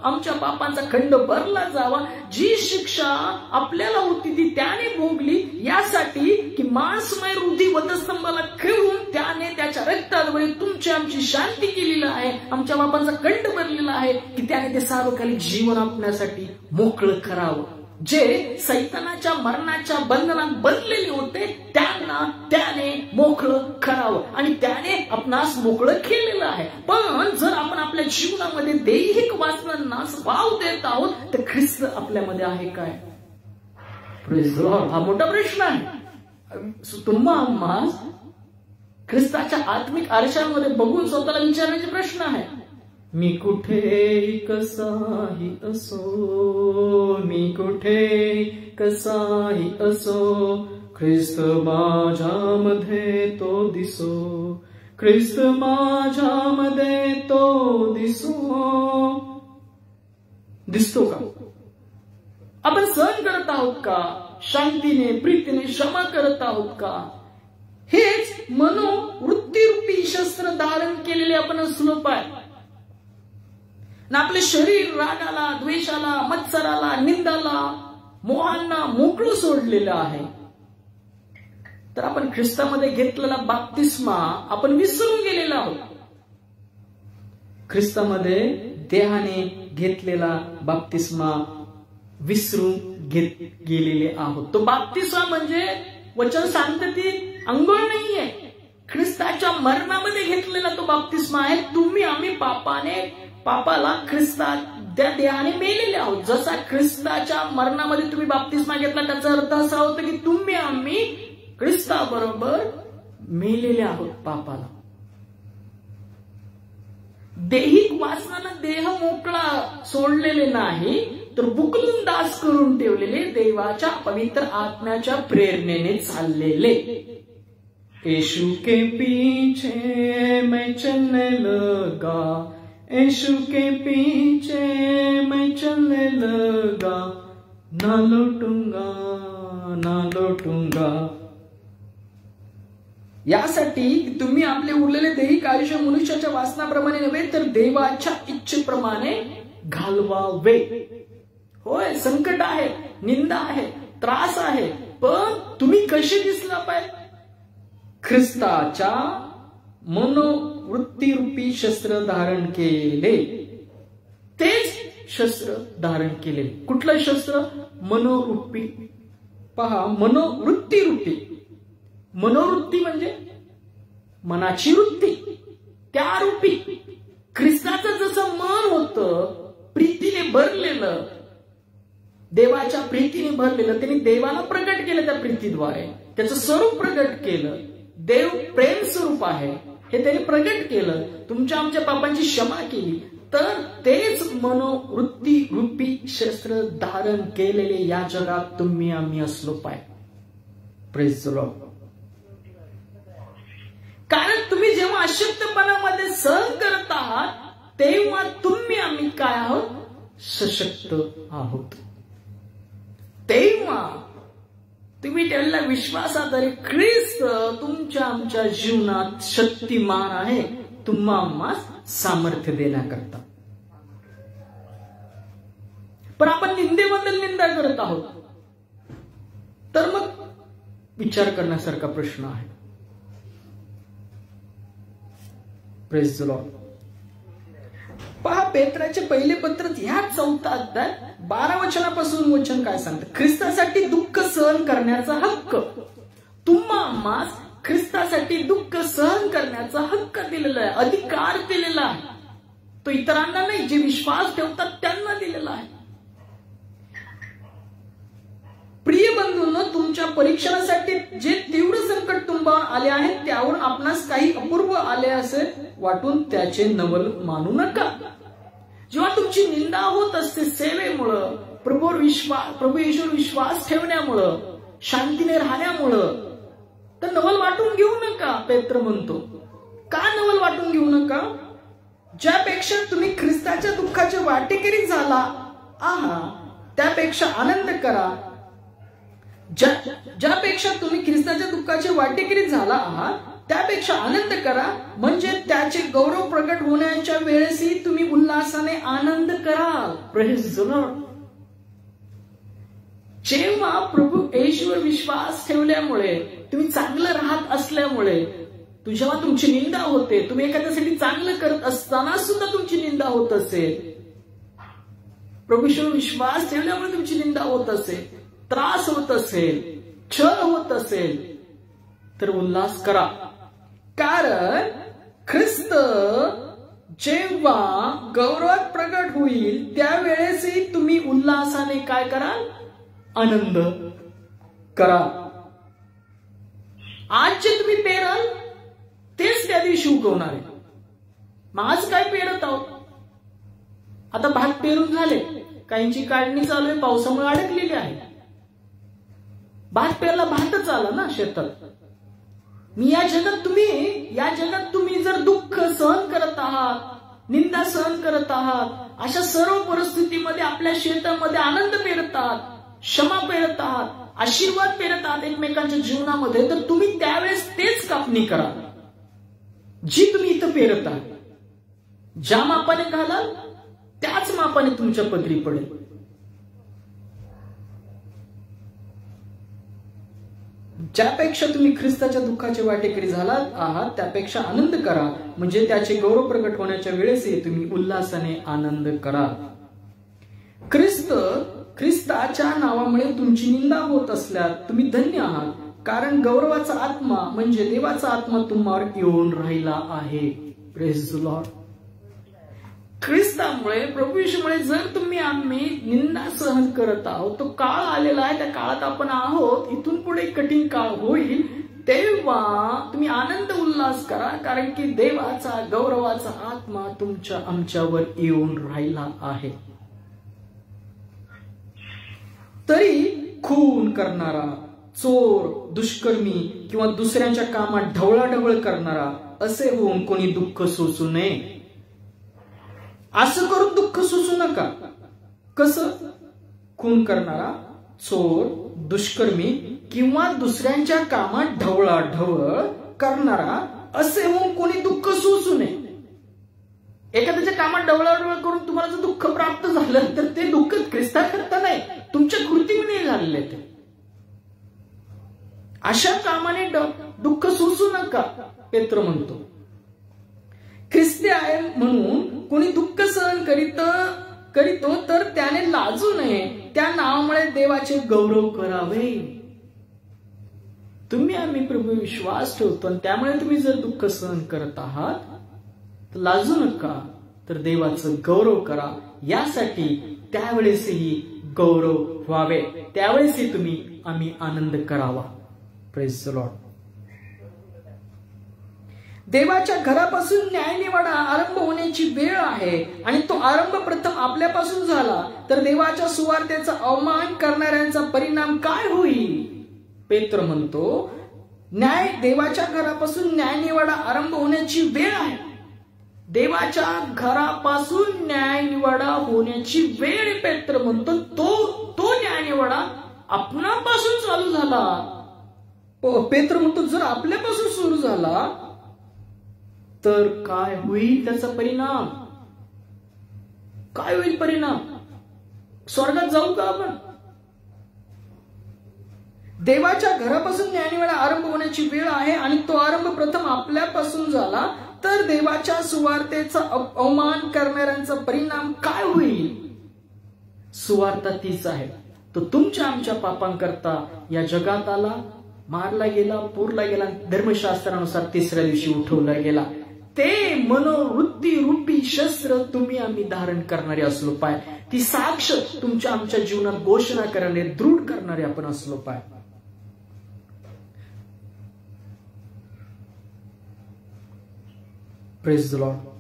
आमच्या पापांचा खंड भरला जावा. जी शिक्षा आपल्याला होती ती त्याने भोगली, यासाठी की मांसमय हृदय वधस्तंभाला खिळून त्याने त्याच्या रक्ताद्वारे तुमची आमची शांती केलेली आहे. आमच्या पापांचा खंड भरलेला आहे की त्याने ते सार्वकालिक जीवन आपल्यासाठी मोकळं करावं. जे सैतानाच्या मरणाच्या बंधनात बनलेले होते त्यांना त्याने मोकळं करावं आणि त्याने आपणास मोकळं केलेलं आहे. पण जर आपण आपल्या जीवनामध्ये दैहिक वासनांना वाव देत आहोत तर ख्रिस्त आपल्यामध्ये आहे काय? Praise the Lord. हा मोठा प्रश्न आहे. तुम्हा ख्रिस्ताच्या आत्मिक आरशामध्ये बघून स्वतःला विचारण्याचे प्रश्न आहे. मी कुठे कसाही असो, मी कुठे कसाही असो, ख्रिस्त माझ्यामध्ये तो दिसो, ख्रिस्त माझ्यामध्ये तो दिसतो का? आपण सहन करत आहोत का? शांतीने प्रीतीने क्षमा करत आहोत का? हेच मनोवृत्तीरूपी शस्त्र धारण केलेले आपण असलो पाहिजे. आपले शरीर रागाला, द्वेषाला, मत्सराला, निंदाला, मोहांना मोकळं सोडलेलं आहे. तर आपण ख्रिस्तामध्ये घेतलेला बाप्तिस्मा आपण विसरून गेलेला आहोत. ख्रिस्तामध्ये देहाने घेतलेला बाप्तिस्मा विसरून गेलेले आहोत. तो बाप्तिस्मा म्हणजे वचन सांगते ती अंघोळ नाहीये, ख्रिस्ताच्या मरणामध्ये घेतलेला तो बाप्तिस्मा आहे. तुम्ही आम्ही पापाला ख्रिस्ता त्या देहाने मेलेले आहोत. जसा ख्रिस्ताच्या मरणामध्ये तुम्ही बाप्तिस्मा घेतला त्याचा अर्थ असा होता की तुम्ही आम्ही ख्रिस्ताबरोबर मेलेले आहोत पापाला. दैहिक वासनानं देह मोकळा सोडलेले नाही तर बुकलून दास करून ठेवलेले, देवाच्या पवित्र आत्म्याच्या प्रेरणेने चाललेले. येशू के पीछे मैं चलने लगा, यीशु के पीछे मैं चलने लगा, ना लौटूंगा ना लौटूंगा. यासाठी तुम्ही आपले उरलेले दैहिक आयुष्य मनुष्याच्या वासनाप्रमाणे नव्हे तर देवाच्या इच्छेप्रमाणे घालवावे. होय, संकट आहे, निंदा आहे, त्रास आहे, पण तुम्ही कसे दिसला पाहिजे? ख्रिस्ताच्या मनोवृत्तीरूपी शस्त्र धारण केले. तेच शस्त्र धारण केले. कुठलं शस्त्र? मनोरूपी. पहा, मनोवृत्तीरूपी. मनोवृत्ती म्हणजे मनाची वृत्ती, त्या रूपी. ख्रिस्ताचं जसं मन होतं प्रीतीने भरलेलं, देवाच्या प्रीतीने भरलेलं, त्यांनी देवाला प्रगट केलं त्या प्रीतीद्वारे, त्याचं स्वरूप प्रगट केलं. देव प्रेम स्वरूप आहे हे त्यांनी प्रगट केलं, तुमच्या आमच्या पापांची क्षमा केली. तर तेच मनोवृत्ती रूपी शस्त्र धारण केलेले या जगात तुम्ही आम्ही असलो पाहिजे. Praise the lord. कारण तुम्ही जेव्हा अशक्तपणामध्ये सहन करत आहात तेव्हा तुम्ही आम्ही काय आहोत? सशक्त आहोत. तेव्हा तुम्ही त्याला विश्वासाद्वारे ख्रिस्त तुमच्या आमच्या जीवनात शक्तिमान आहे, तुम्हाला सामर्थ्य देण्याकरता. पण आपण निंदेबद्दल निंदा करत आहोत, तर मग विचार करण्यासारखा प्रश्न आहे. Praise the Lord. पहा, पेत्राचे पहिले पत्र ह्या 4 अध्याय 12 वचनापासून वचन काय सांगतं? ख्रिस्तासाठी दुःख सहन करण्याचा हक्क तुम्हाला, ख्रिस्तासाठी दुःख सहन करण्याचा हक्क दिलेला आहे, अधिकार दिलेला आहे. तो इतरांना नाही, जे विश्वास ठेवतात त्यांना दिलेला आहे. प्रिय बंधूंनो, तुमच्या परीक्षणासाठी जे तीव्र संकट तुम्हाला आले आहेत त्यावर आपणास काही अपूर्व आले असे वाटून त्याचे नवल मानू नका. जेव्हा तुमची निंदा होत असते सेवेमुळं, प्रभू येशूवर विश्वास ठेवण्यामुळं, शांतीने राहण्यामुळं, तर नवल वाटून घेऊ नका. पेत्र म्हणतो, का नवल वाटून घेऊ नका? ज्यापेक्षा तुम्ही ख्रिस्ताच्या दुःखाचे वाटेकरी झाला आहात त्यापेक्षा आनंद करा. ज्यापेक्षा तुम्ही ख्रिस्ताच्या दुःखाचे वाटेकरी झाला आहात त्यापेक्षा आनंद करा, म्हणजे त्याचे गौरव प्रगट होण्याच्या वेळेसही तुम्ही उल्हासाने आनंद कराल. Praise the Lord. जेव्हा प्रभू येशूवर विश्वास ठेवल्यामुळे, तुम्ही चांगलं राहत असल्यामुळे, जेव्हा तुमची निंदा होते, तुम्ही एखाद्यासाठी चांगलं करत असताना सुद्धा तुमची निंदा होत असेल, प्रभू येशूवर विश्वास ठेवल्यामुळे तुमची निंदा होत असेल, त्रास होत असेल, छळ होत असेल, तर उल्हास करा. कारण ख्रिस्त जेव्हा गौरवात प्रगट होईल त्यावेळेसही तुम्ही उल्हासाने काय कराल? आनंद करा. आज जे तुम्ही पेराल तेच त्या दिवशी उगवणार आहे. मग आज काय पेरत आहोत? आता भात पेरून झाले, काहींची काढणी चालू आहे, पावसामुळे अडकलेली आहे. भात पेरला, भातच आला ना शेतात. या जगात तुम्ही जर दुःख सहन करत आहात, निंदा सहन करत आहात, अशा सर्व परिस्थितीमध्ये आपल्या शेतामध्ये आनंद पेरत आहात, क्षमा पेरत आहात, आशीर्वाद पेरत आहात एकमेकांच्या जीवनामध्ये, तर तुम्ही त्यावेळेस तेच कापणी करा जी तुम्ही इथं पेरत आहात. ज्या मापाने घालाल त्याच मापाने तुमच्या पदरी पडेल. ज्यापेक्षा तुम्ही ख्रिस्ताच्या दुःखाचे वाटेकरी झालात आहात त्यापेक्षा आनंद करा, म्हणजे त्याचे गौरव प्रगट होण्याच्या वेळेसही तुम्ही उल्हासाने आनंद करा. ख्रिस्ताच्या नावामुळे तुमची निंदा होत असल्यास तुम्ही धन्य आहात, कारण गौरवाचा आत्मा म्हणजे देवाचा आत्मा तुम्हावर येऊन राहिला आहे. Praise the lord. ख्रिस्तामुळे, प्रभू येशूमुळे जर तुम्ही आम्ही निंदा सहन करत आहोत, तो काळ आलेला आहे, त्या काळात आपण आहोत, इथून पुढे कठीण काळ होईल, तेव्हा तुम्ही आनंद उल्हास करा, कारण की देवाचा गौरवाचा आत्मा तुमच्या आमच्यावर येऊन राहिला आहे. तरी खून करणारा, चोर, दुष्कर्मी किंवा दुसऱ्यांच्या कामात ढवळाढवळ करणारा असे होऊन कोणी दुःख सोसू नये. असं करून दुःख सोसू नका. कसं? खून करणारा, चोर, दुष्कर्मी किंवा दुसऱ्यांच्या कामात ढवळाढवळ करणारा असे होऊन कोणी दुःख सोसू नये. एखाद्याच्या कामात ढवळाढवळ करून तुम्हाला जर दुःख प्राप्त झालं तर ते दुःख ख्रिस्ताकरता चालले ते. अशा कामाने दुःख सोसू नका, पेत्र म्हणतो. ख्रिस्ती आहे म्हणून कोणी दुःख सहन करीतो तर त्याने लाजू नये, त्या नावामुळे देवाचे गौरव करावे. तुम्ही आम्ही प्रभू विश्वास ठेवतो आणि त्यामुळे तुम्ही जर दुःख सहन करत आहात तर लाजू नका, तर देवाचं गौरव करा. यासाठी त्यावेळेसही गौरव व्हावे, त्यावेळेसही तुम्ही आम्ही आनंद करावा. Praise the lord. देवाच्या घरापासून न्यायनिवाडा आरंभ होण्याची वेळ आहे आणि तो आरंभ प्रथम आपल्यापासून झाला तर देवाच्या सुवार्तेचा अवमान करणाऱ्यांचा परिणाम काय होईल? पेत्र म्हणतो, देवाच्या घरापासून न्यायनिवाडा आरंभ होण्याची वेळ आहे. देवाच्या घरापासून न्यायनिवाडा होण्याची वेळ पेत्र म्हणतो. तो न्यायनिवाडा आपणापासून चालू झाला. पेत्र म्हणतो जर आपल्यापासून सुरू झाला तर काय होईल त्याचा परिणाम? काय होईल परिणाम? स्वर्गात जाऊ का आपण? देवाच्या घरापासून न्यायनिवाडा आरंभ होण्याची वेळ आहे आणि तो आरंभ प्रथम आपल्यापासून झाला तर देवाच्या सुवार्तेचा अवमान करणाऱ्यांचा परिणाम काय होईल? सुवार्ता तीच आहे. तो तुमच्या आमच्या पापांकरता या जगात आला, मारला गेला, पुरला गेला, धर्मशास्त्रानुसार तिसऱ्या दिवशी उठवला गेला. ते मनोवृत्ती रूपी शस्त्र तुम्ही आम्ही धारण करणारे असलो पाय. ती साक्ष तुमच्या आमच्या जीवनात घोषणा करणारे, दृढ करणारे आपण असलो पाय. Praise the Lord.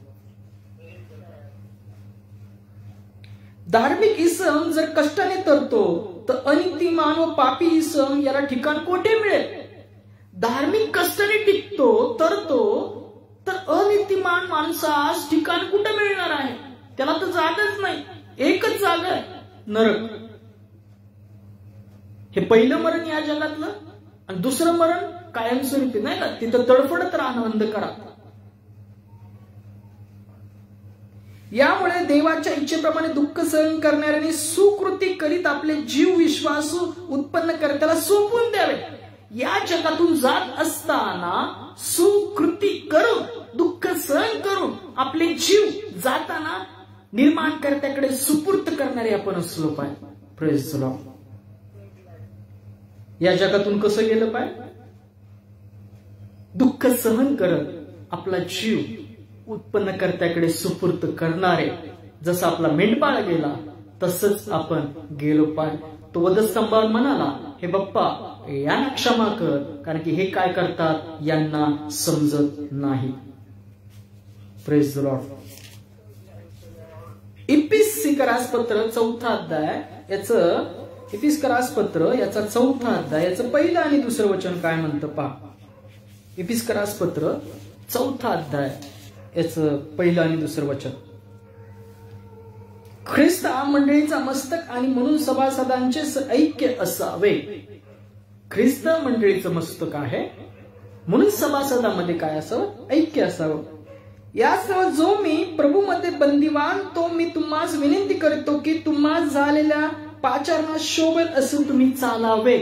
धार्मिक इसम जर कष्टाने तरतो तर अनितिमान व पापी इसम याला ठिकाण कोठे मिळेल? धार्मिक कष्टाने टिकतो, तरतो, तर अनितिमान माणसास ठिकाण कुठे मिळणार आहे? त्याला तर जागाच नाही. एकच जागा आहे, नरक. हे पहिलं मरण या जगातलं आणि दुसरं मरण कायमस्वरूपी, नाही का? तिथं तडफडत राहणं अंधकारात. यामुळे देवाच्या इच्छेप्रमाणे दुःख सहन करणाऱ्यांनी सुकृती करीत आपले जीव विश्वासू उत्पन्न त्याला सोपवून द्यावे. या जगातून जात असताना सुकृती करून, दुःख सहन करून आपले जीव जाताना निर्माणकर्त्याकडे सुपूर्त करणारे आपण असलो पाहिजे. Praise the Lord. या जगातून कसं गेलं पाहिजे? दुःख सहन करत आपला जीव उत्पन्नकर्त्याकडे सुपूर्त करणारे. जसा आपला मेंढपाळ गेला तसंच आपण गेलो पाहिजे. तो वधस्तंभावर म्हणाला, हे बाप्पा यांना क्षमा कर, कारण की हे काय करतात यांना समजत नाही. Praise the Lord. इपिस्करासपत्र 4 अध्याय इपिस्करासपत्र याचा 4 अध्याय याचं पहिलं आणि दुसरं वचन काय म्हणतं पहा. इपिस्करासपत्र 4 अध्याय याचं पहिलं आणि दुसरं वचन. ख्रिस्त मंडळीचा मस्तक आणि म्हणून सभासदांचे ऐक्य असावे. ख्रिस्त मंडळीचं मस्तक आहे म्हणून सभासदांमध्ये काय असावं? ऐक्य असावं. यासह जो मी प्रभूमध्ये बंदिवान तो मी तुम्हास विनंती करतो की तुम्हास झालेल्या पाचारणा शोभेल असं तुम्ही चालावे.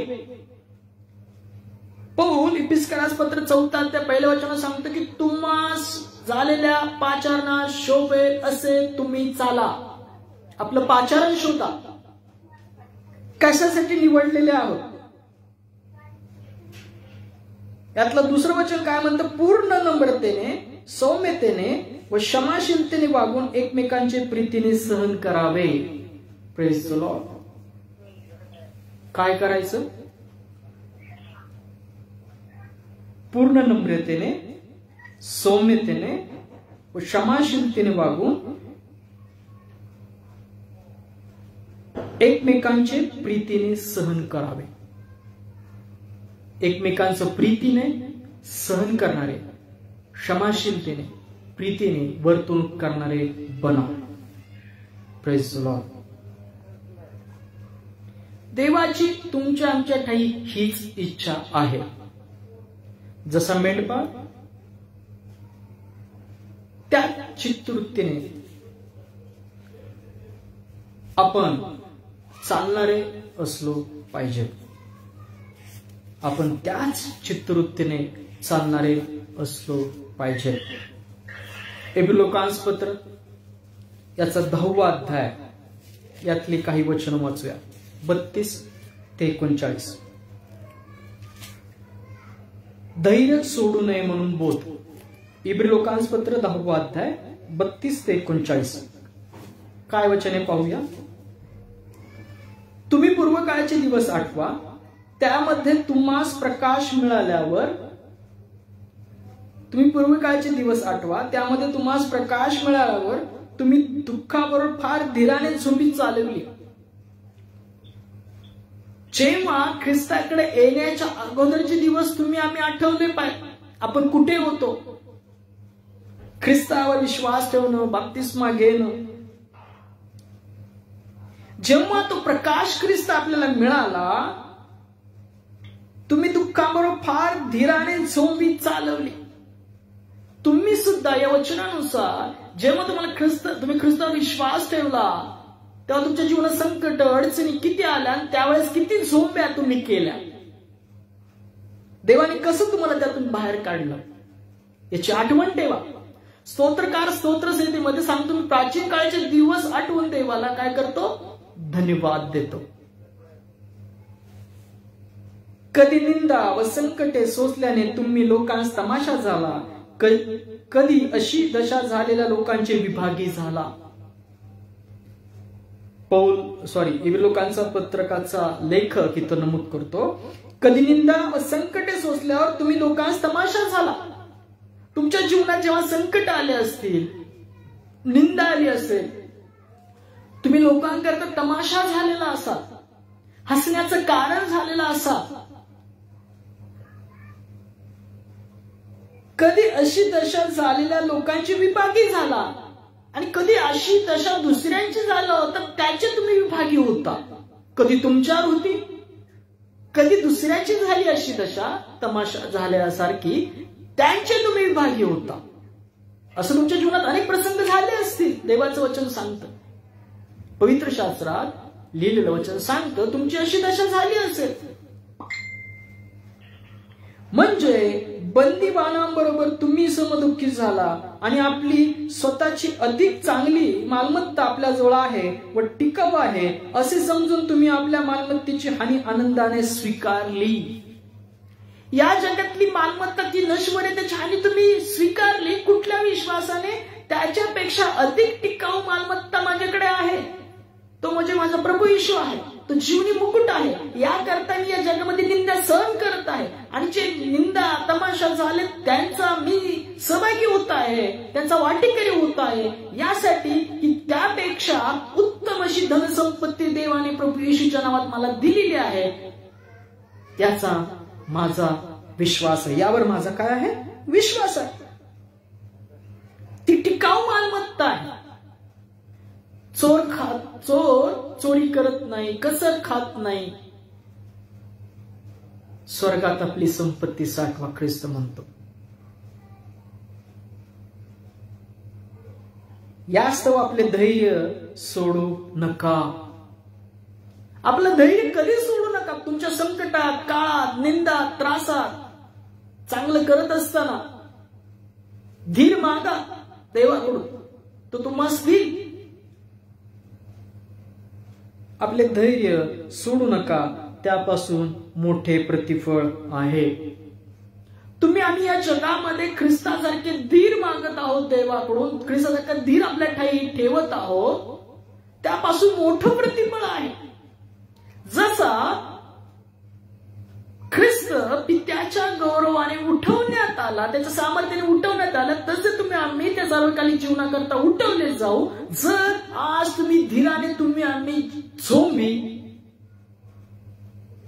पौल इपिस्करासपत्र 4 अध्याय पहिल्या वचनात सांगतो की तुम्हास झालेल्या पाचारणा शोभेल असे तुम्ही चाला. आपलं पाचारण शोधा. कशासाठी निवडलेले आहोत? यातलं दुसरं वचन काय म्हणतं? पूर्ण नम्रतेने, सौम्यतेने व क्षमाशीलतेने वागून एकमेकांचे प्रीतीने सहन करावे. Praise the Lord. काय करायचं? पूर्ण नम्रतेने, सौम्यतेने व क्षमाशीलतेने वागून एकमेकांचे प्रीतीने सहन करावे. एकमेकांचं प्रीतीने सहन करणारे, क्षमाशीलतेने, प्रीतीने वर्तणूक करणारे बना. Praise the Lord. देवाची तुमच्या आमच्या ठाई हीच इच्छा आहे. जसा मेंढपाळ त्या चित्तवृत्तीने आपण चालणारे असलो पाहिजे. आपण त्याच चित्तवृत्तीने चालणारे असलो पाहिजे. एपिलोकांस पत्र याचा 10वा अध्याय यातली काही वचन वाचूया. 32 ते 39. धैर्य सोडू नये म्हणून बोध. इब्रिलोकांस पत्र 10वा अध्याय 32 ते 39. काय वचने पाहूया. तुम्ही पूर्वकाळचे दिवस आठवा, त्यामध्ये तुम्हास प्रकाश मिळाल्यावर तुम्ही दुःखाबरोबर फार धीराने झोंबी चालवली. जेव्हा ख्रिस्ताकडे येण्याच्या अगोदरचे दिवस आम्ही आठवले पाहिजे. आपण कुठे होतो. ख्रिस्तावर विश्वास ठेवणं, बाप्तिस्मा घेणं. जेव्हा तो प्रकाश ख्रिस्त आपल्याला मिळाला, तुम्ही दुःखाबरोबर फार धीराने झोंबी चालवली. तुम्ही सुद्धा या वचनानुसार जेव्हा तुम्ही ख्रिस्तावर विश्वास ठेवला, तेव्हा तुमच्या जीवनात संकट, अडचणी किती आल्या, त्यावेळेस किती झोंब्या तुम्ही केल्या. देवाने कसं तुम्हाला त्यातून बाहेर काढलं याची आठवण ठेवा. स्तोत्रकार स्तोत्र संहितेमध्ये सांगतो, मी प्राचीन काळाचे दिवस आठवून देवाला काय करतो, धन्यवाद देतो. कधी निंदा व संकटे सोसल्याने तुम्ही लोकांस तमाशा झाला, कधी अशी दशा झालेल्या लोकांचे विभागी झाला. इब्रिलोकांचा पत्रकाचा लेखक इथं नमूद करतो, कधी निंदा व संकटे सोसल्यावर तुम्ही लोकांस तमाशा झाला. तुमच्या जीवनात जेव्हा संकट आले असतील, निंदा आली असेल, तुम्ही लोकांकरता तमाशा झालेला असा, हसण्याचं कारण झालेला असा. कधी अशी दशा झालेल्या लोकांची विभागी झाला, आणि कधी अशी दशा दुसऱ्यांची झालं तर त्याचे तुम्ही विभागी होता. कधी तुमच्यावर होती, कधी दुसऱ्याची झाली अशी दशा, तमाशा झाल्यासारखी त्यांचे तुम्ही विभागी होता. असं तुमच्या जीवनात अनेक प्रसंग झाले असतील. देवाचं वचन सांगतं, पवित्र शास्त्रात लिहिलेलं वचन सांगतं, तुमची अशी दशा झाली असेल. म्हणजे बंदीवानांबरोबर तुम्ही समदुःखी झाला, आणि आपली स्वतःची अधिक चांगली मालमत्ता आपल्या जवळ आहे व टिकाऊ आहे असे समजून तुम्ही आपल्या मालमत्तेची हानी आनंदाने स्वीकारली. या जगातली मालमत्ता ती नश्वर आहे, त्याची हानी तुम्ही स्वीकारली. कुठल्या विश्वासाने? त्याच्यापेक्षा अधिक टिकाऊ मालमत्ता माझ्याकडे आहे, तो म्हणजे माझा प्रभू येशू आहे, तो जीवनी मुकुट आहे. याकरता मी या जगामध्ये निंदा सहन करत आहे, आणि जे निंदा तमाशा झाले त्यांचा मी सहभागी होत आहे, त्यांचा वाटेकरी होत आहे, यासाठी की त्यापेक्षा उत्तम अशी धनसंपत्ती देवाने प्रभू येशूच्या नावात मला दिलेली आहे. त्याचा माझा विश्वास आहे. यावर माझा काय आहे? विश्वास आहे. ती टिकाऊ मालमत्ता आहे. चोर चोरी करत नाही, कसर खात नाही. स्वर्गात आपली संपत्ती साठवा, ख्रिस्त म्हणतो. यास्तव आपले धैर्य सोडू नका. आपलं धैर्य कधी सोडू नका. तुमच्या संकटात, काळात, निंदात, त्रासात, चांगलं करत असताना धीर मागा देवाकडून, तो तुम्हाला देईल. आपले धैर्य सोडू नका, त्यापासून मोठे प्रतिफळ आहे. आम्ही या जगामध्ये ख्रिस्तासारखे धीर मागत आहोत देवाकडून, ख्रिस्तासारखा धीर आपल्या ठाई ठेवत आहोत, त्यापासून मोठं प्रतिफळ आहे. जसा ख्रिस्त पित्याच्या गौरवाने उठवण्यात आला, त्याच्या सामर्थ्याने उठवण्यात आला, तसे आम्ही त्या सार्वकालिक जीवनाकरता उठवले जाऊ. जर आज तुम्ही धीराने आम्ही झोंबी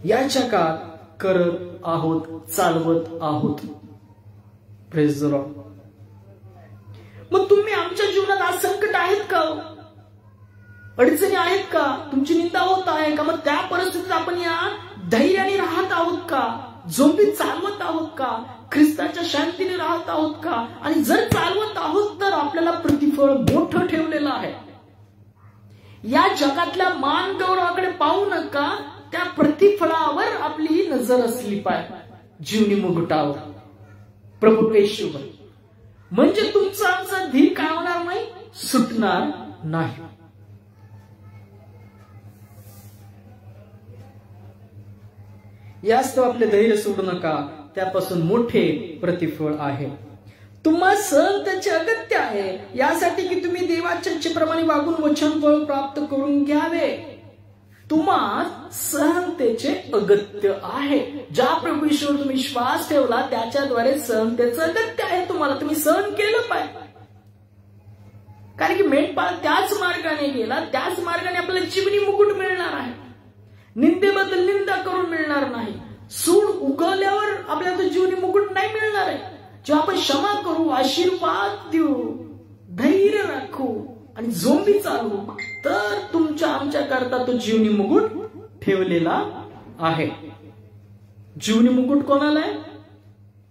या जगात करत आहोत, चालवत आहोत. Praise the Lord. मग आमच्या जीवनात आज संकट आहेत का? अडचणी आहेत का? तुमची निंदा होत आहे का? मग त्या परिस्थितीत आपण या धैर्याने राहत आहोत का? झोंबी चालवत आहोत का? ख्रिस्ताच्या शांतीने राहत आहोत का? आणि जर चालवत आहोत तर आपल्याला प्रतिफळ मोठं ठेवलेलं आहे. या जगातल्या मान गौरवाकडे पाहू नका, त्या प्रतिफळावर आपली नजर असली पाहिजे, जीवनी मुकुटावर, प्रभू येशूवर. म्हणजे तुमचा आमचा धीर काय होणार नाही, सुटणार नाही. यास्तव आपले धैर्य सोडू नका, त्यापासून मोठे प्रतिफळ आहे. तुम्हा सहनतेचे अगत्य आहे, यासाठी की तुम्ही देवाच्या इच्छेप्रमाणे वागून वचनफळ प्राप्त करून घ्यावे. तुम्हा सहनतेचे अगत्य आहे. ज्या प्रभू ईश्वर तुम्ही विश्वास ठेवला त्याच्याद्वारे सहनतेचं अगत्य आहे तुम्हाला. तुम्ही सहन केलं पाहिजे, कारण की मेंढपाळ त्याच मार्गाने गेला, त्याच मार्गाने आपल्याला जीवनी मुकुट मिळणार आहे. निंदेबद्दल निंदा करून मिळणार नाही. सूड उगवल्यावर आपल्याला तो जीवनी मुकुट नाही मिळणार आहे. जेव्हा आपण क्षमा करू, आशीर्वाद देऊ, धैर्य राखू आणि झोंबी चालू, तर तुमच्या आमच्या करता तो जीवनी मुकुट ठेवलेला आहे. जीवनी मुकुट कोणाला आहे?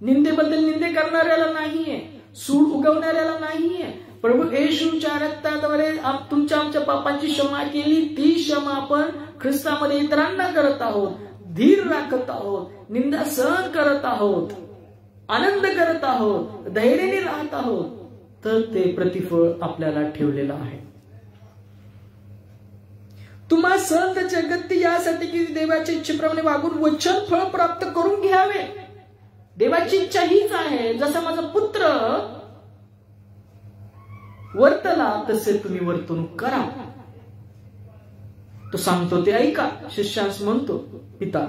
निंदेबद्दल निंदे करणाऱ्याला नाहीये, सूड उगवणाऱ्याला नाहीये. प्रभू येशूच्या रक्ताद्वारे तुमच्या आमच्या पापांची क्षमा केली. ती क्षमा आपण ख्रिस्तामध्ये इतरांना करत आहोत, धीर राखत आहोत, निंदा सहन करत आहोत, आनंद करत आहोत, धैर्याने राहत आहोत, तर ते प्रतिफळ आपल्याला ठेवलेलं आहे. तुम्हा सहनतेचे अगत्य यासाठी की देवाच्या इच्छेप्रमाणे वागून वचन फळ प्राप्त करून घ्यावे. देवाची इच्छा हीच आहे, जसा माझा पुत्र वर्तला तसे तुम्ही वर्तणूक करा. तो सांगतो ते ऐका, शिष्यांस म्हणतो पिता.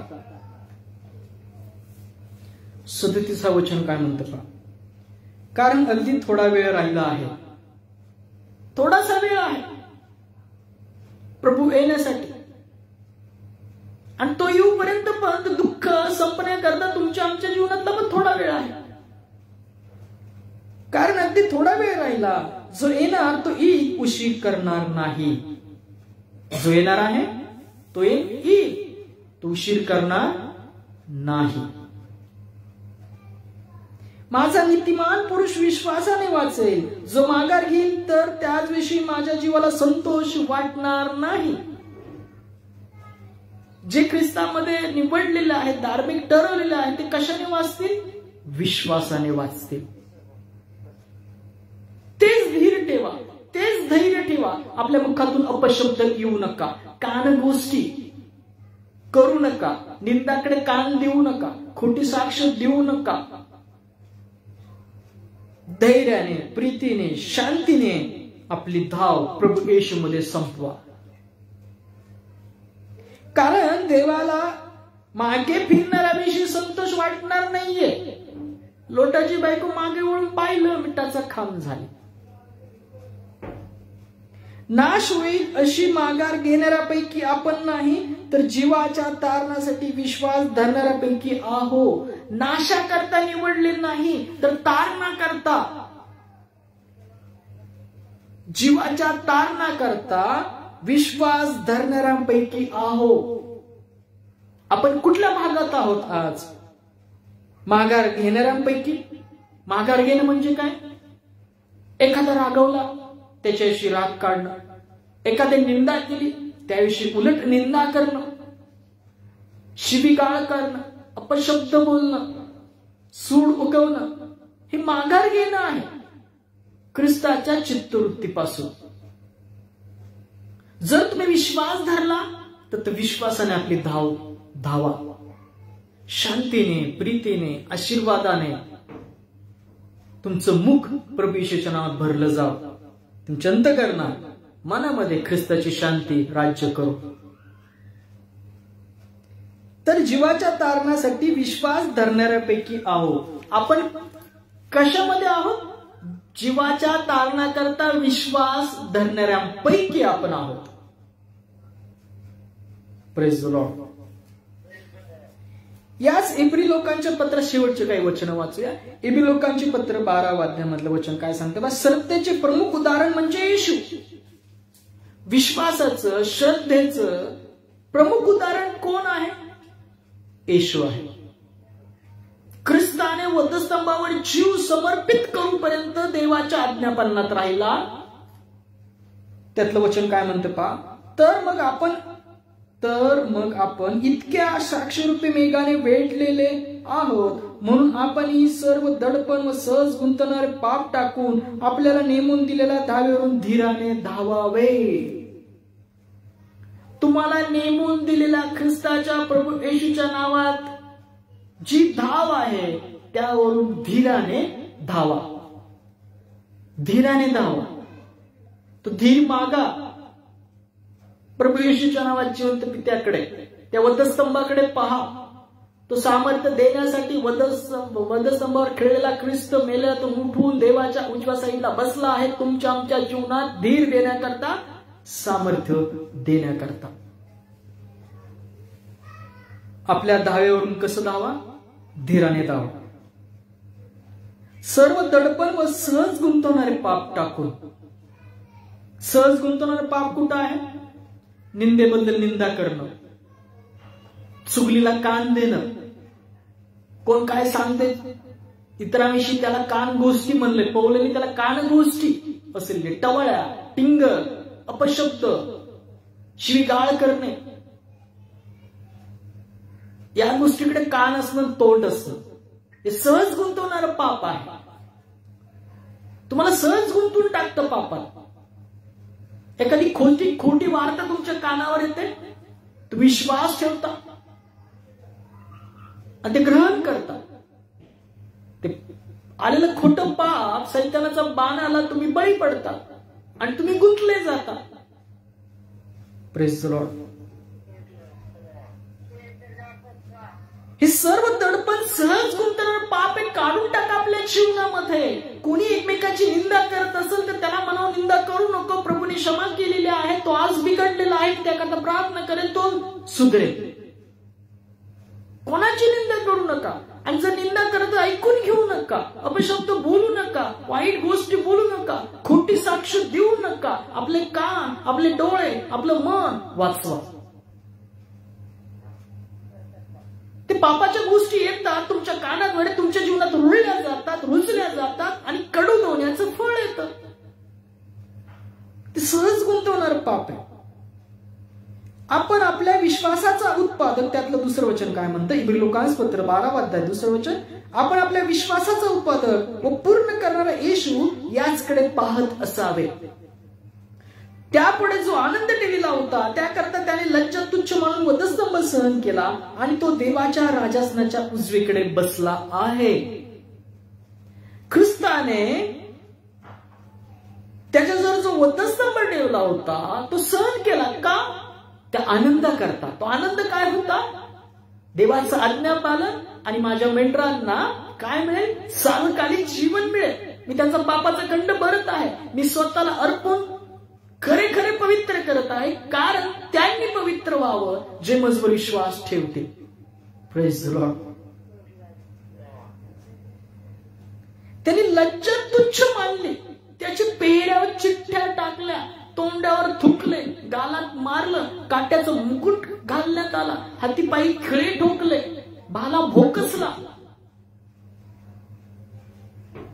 37 वचन काय म्हणतं पहा, कारण अगदी थोडा वेळ राहिला आहे, थोडासा वेळ आहे प्रभू येण्यासाठी, आणि तो येऊपर्यंत पण दुःख संपण्याकरता तुमच्या आमच्या जीवनातला पण थोडा वेळ आहे. कारण अगदी थोडा वेळ राहिला, जो येणार तो येईल, उशीर करणार नाही. जो येणार आहे तो येईल, तो उशीर करणार नाही. माझा नीतिमान पुरुष विश्वासाने वाचेल. जो माघार घेईल तर त्याच विषयी माझ्या जीवाला संतोष वाटणार नाही. जे ख्रिस्तामध्ये निवडलेले आहेत, धार्मिक ठरवलेले आहेत, ते कशाने वाचतील? विश्वासाने वाचतील. तेच धीर ठेवा, तेच धैर्य ठेवा. आपल्या मुखातून अपशब्द येऊ नका, कान गोष्टी करू नका, निंदाकडे कान देऊ नका, खोटी साक्ष देऊ नका. धैर्याने, प्रीतीने, शांतीने आपली धाव प्रभू येशूमध्ये संपवा. कारण देवाला मागे फिरणाऱ्याविषयी संतोष वाटणार नाहीये. लोटाची बायको मागे वळून पाहिलं, मिठाचा खांब झाली. नाश होईल अशी माघार घेणाऱ्यापैकी आपण नाही, तर जीवाच्या तारणासाठी विश्वास धरणाऱ्यापैकी आहो. नाशाकरता निवडले नाही, तर तारणा करता, जीवाच्या तारणा करता विश्वास धरणाऱ्यांपैकी आहो. आपण कुठल्या भागात आहोत आज? माघार घेणाऱ्यांपैकी. माघार घेणं म्हणजे काय? एखादा रागवला त्याच्याविषयी राग काढणं, एखादी निंदा केली त्याविषयी उलट निंदा करणं, शिवीगाळ करणं, अपशब्द बोलणं, सूड उगवणं, हे माघार घेणं आहे ख्रिस्ताच्या चित्तवृत्तीपासून. जर तुम्ही विश्वास धरला तर विश्वासाने आपली धावा, शांतीने, प्रीतीने, आशीर्वादाने तुमचं मुख प्रभू येशूच्या नावात भरलं जावं. तुमच्या अंतःकरणात, मनामध्ये ख्रिस्ताची शांती राज्य करू. तर जीवाच्या तारणासाठी विश्वास धरणाऱ्यापैकी आहोत. आपण कशामध्ये आहोत? जीवाच्या तारणाकरता विश्वास धरणाऱ्यांपैकी आपण आहोत. Praise the Lord. याच इब्री लोकांच्या पत्र शेवटचे काही वचन वाचूया. इब्री लोकांची पत्र 12 अध्यायामधलं वचन काय सांगतं? श्रद्धेचे प्रमुख उदाहरण म्हणजे येशू. विश्वासाचं, श्रद्धेचं प्रमुख उदाहरण कोण आहे? येशू आहे. ख्रिस्ताने वधस्तंभावर जीव समर्पित करूपर्यंत देवाच्या आज्ञापालनात राहिला. त्यातलं वचन काय म्हणतं पहा, तर तर मग आपण इतक्या साक्षरूपी मेघाने वेढलेले आहोत, म्हणून आपण ही सर्व दडपण व सहज गुंतणारे पाप टाकून आपल्याला नेमून दिलेल्या धावेवरून धीराने धावावे. तुम्हाला नेमून दिलेल्या ख्रिस्ताच्या प्रभू येशूच्या नावात जी धाव आहे त्यावरून धीराने धावा. धीराने धावा. तो धीर मागा प्रभू येशूच्या नावात जिवंत पित्याकडे, त्या वधस्तंभाकडे पहा. तो सामर्थ्य देण्यासाठी वधस्तंभावर खेळलेला ख्रिस्त मेल्यातून उठून देवाच्या उजव्या साईडला बसला आहे. तुमच्या आमच्या जीवनात धीर देण्याकरता, सामर्थ्य देण्याकरता. आपल्या धावेवरून कसं धावा? धीराने धावा. सर्व दडपण व सहज गुंतवणारे पाप टाकून. सहज गुंतवणारे पाप कुठं आहे? निंदेबद्दल निंदा करणं, चुगलीला कान देणं, कोण काय सांगते इतरांविषयी त्याला कान गोष्टी म्हणले, पौलांनी त्याला कान गोष्टी असेल, टवळ्या, टिंगर, अपशब्द, शिवीगाळ करणे, या गोष्टीकडे कान असणं, तोंड असणं, हे सहज गुंतवणारं पाप आहे. तुम्हाला सहज गुंतवून टाकतं पापात. एखादी खोटी वार्ता तुमच्या कानावर येते, तुम्ही विश्वास ठेवता आणि ते ग्रहण करता. ते आलेलं खोटं पाप, सैतानाचा बाण आला, तुम्ही बळी पडता आणि तुम्ही गुंतले जाता. Praise the Lord. हे सर्व दडपण सहज गुंतवणारे पाप हे काढून टाका आपल्या जीवनामध्ये. कोणी एकमेकाची निंदा करत असेल तर त्याला म्हणावं निंदा करू नको, प्रभूने क्षमा केलेली आहे, तो आज बिघडलेला आहे, त्याकरता प्रार्थना करेल, तो सुधरेल. कोणाची निंदा करू नका. आणि जर निंदा करत ऐकून घेऊ नका, अपशब्द बोलू नका, वाईट गोष्टी बोलू नका, खोटी साक्ष देऊ नका. आपले कान, आपले डोळे, आपलं मन वाचवा. ते पापाच्या गोष्टी येतात तुमच्या कानाकडे, तुमच्या जीवनात रुळल्या जातात, रुजल्या जातात आणि कडून होण्याचं फळ येतं. ते सहज गुंतवणारं पाप आहे. आपण आपल्या विश्वासाचा उत्पादक, त्यातलं दुसरं वचन काय म्हणतं? इब्री लोकांपत्र 12 अध्याय 2 वचन. आपण आपल्या विश्वासाचा उत्पादक व पूर्ण करणारा येशू याचकडे पाहत असावे. त्यापुढे जो आनंद ठेवलेला होता त्याकरता त्याने लज्जा तुच्छ म्हणून वधस्तंभ सहन केला आणि तो देवाच्या राजासनाच्या उजवीकडे बसला आहे. ख्रिस्ताने त्याच्याजवळ जो वधस्तंभ ठेवला होता तो सहन केला. का? त्या आनंद करता. तो आनंद काय होता? देवाचं आज्ञापालन आणि माझ्या मेंढरांना काय मिळेल? सार्वकालिक जीवन मिळेल. मी त्यांचा पापाचा खंड भरत आहे. मी स्वतःला अर्पण खरे खरे पवित्र करत आहे, कारण त्यांनी पवित्र व्हावं जे माझवर विश्वास ठेवते. Praise the Lord. त्यांनी लज्जा तुच्छ मानली, त्याची पेहऱ्यावर चिठ्ठ्या टाकल्या, तोंडावर थुकले, गालात मारलं, काट्याचं मुकुट घालण्यात आला, हातीपायी खिळे ठोकले, भाला भोकसला,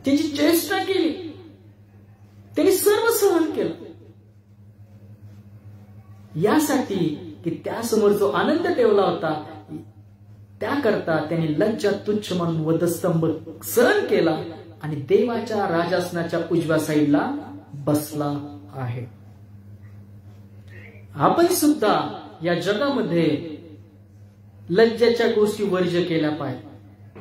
त्याची चेष्टा केली. त्यांनी सर्व सहन केलं यासाठी की त्यासमोर जो आनंद ठेवला होता त्याकरता त्यांनी लज्जा तुच्छ म्हणून वधस्तंभ सहन केला आणि देवाच्या राजासनाच्या उजव्या साईडला बसला आहे. आपण सुद्धा या जगामध्ये लज्जाच्या गोष्टी वर्ज्य केल्या पाहिजे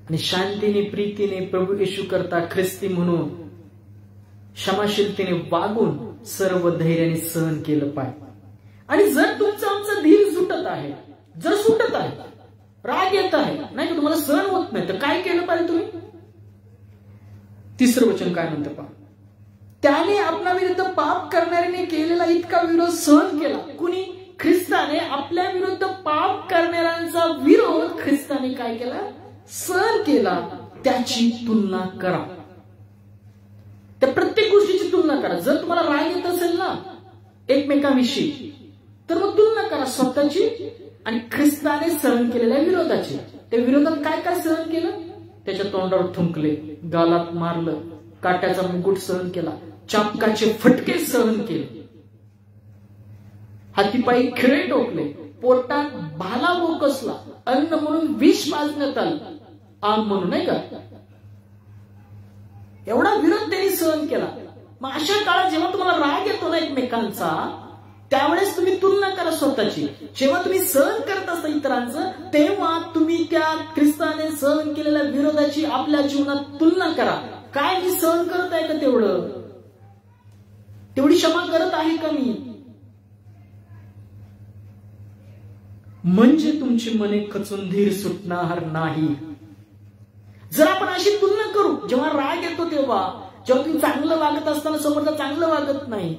आणि शांतीने, प्रीतीने प्रभू येशू करता ख्रिस्ती म्हणून क्षमाशीलतेने वागून सर्व धैर्याने सहन केलं पाहिजे. आणि जर तुमचं आमचं धीर सुटत आहे, जर सुटत आहे, राग येत आहे, नाही का तुम्हाला सहन होत नाही, तर काय केलं पाहिजे तुम्ही? तिसरं वचन काय म्हणतं पहा. त्याने आपल्या विरुद्ध पाप करणाऱ्याने केलेला इतका विरोध सहन केला. कुणी? ख्रिस्ताने आपल्या विरुद्ध पाप करणाऱ्यांचा विरोध ख्रिस्ताने काय केला? सहन केला. त्याची तुलना करा. त्या प्रत्येक गोष्टीची तुलना करा. जर तुम्हाला राग येत असेल ना एकमेकांविषयी, तर मग तुलना करा स्वतःची आणि ख्रिस्ताने सहन केलेल्या विरोधाची. त्या विरोधात काय काय सहन केलं? त्याच्या तोंडावर थुंकले, गालात मारलं, काट्याचा मुकुट सहन केला, चापकाचे फटके सहन केले, हातीपायी खिळे टोकले, पोटात भाला बोकसला, अन्न म्हणून विष पाजण्यात आलं, आम म्हणून, नाही का? एवढा विरोध त्यांनी सहन केला. मग अशा काळात जेव्हा तुम्हाला राग येतो ना एकमेकांचा, त्यावेळेस तुम्ही तुलना करा स्वतःची. जेव्हा तुम्ही सहन करत असता इतरांचं, तेव्हा तुम्ही त्या ख्रिस्ताने सहन केलेल्या विरोधाची आपल्या जीवनात तुलना करा. काय मी सहन करत आहे का? तेवढी क्षमा करत आहे का मी? म्हणजे तुमची मने खचून धीर सुटणार नाही. जर आपण अशी तुलना करू, जेव्हा राग येतो तेव्हा, जेव्हा तुम्ही चांगलं वागत असताना समोरचा चांगलं वागत नाही,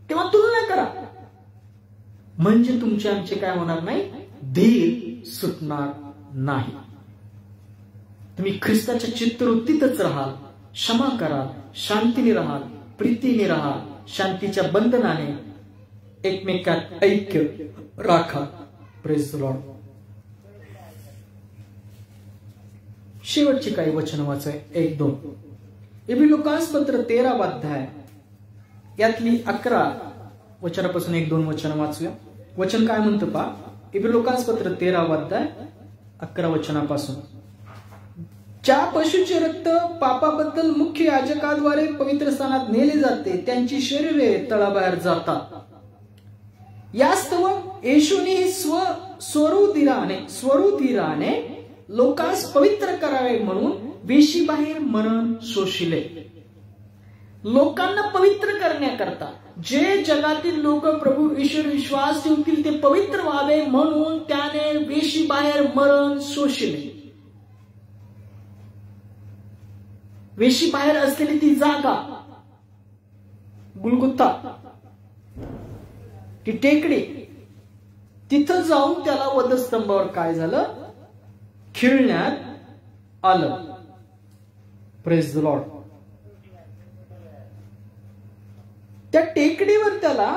तेव्हा तुलना करा. म्हणजे तुमचे आमचे काय होणार नाही? धीर सुटणार नाही. तुम्ही ख्रिस्ताच्या चित्तवृत्तीतच राहाल, क्षमा कराल, शांतीने राहाल, प्रीतीने राहाल, शांतीच्या बंधनाने एकमेकात ऐक्य राखा. Praise the Lord. शेवटची काही वचन वाचाय, 1-2. इब्री लुकास पत्र 13वा अध्याय यातली 11 वचनापासून 1-2 वचन वाचूया. वचन काय म्हणतं पहा. इब्री लुकास पत्र 13वा अध्याय 11 वचनापासून. ज्या पशूचे रक्त पापाबद्दल मुख्य याजकाद्वारे पवित्र स्थानात नेले जाते, त्यांची शरीरे तळाबाहेर जातात. यास्तव येशूने स्वरुधिराने लोकांस पवित्र करावे म्हणून वेशीबाहेर मरण शोषिले. लोकांना पवित्र करण्याकरता, जे जगातील लोक प्रभू ईश्वर विश्वास ठेवतील ते पवित्र व्हावे म्हणून त्याने वेशीबाहेर मरण शोषिले. वेशीबाहेर असलेली ती जागा गुलगुथा, ती टेकडी, तिथं जाऊन त्याला वधस्तंभावर काय झालं? खिळण्यात आलं. Praise the Lord. त्या टेकडीवर त्याला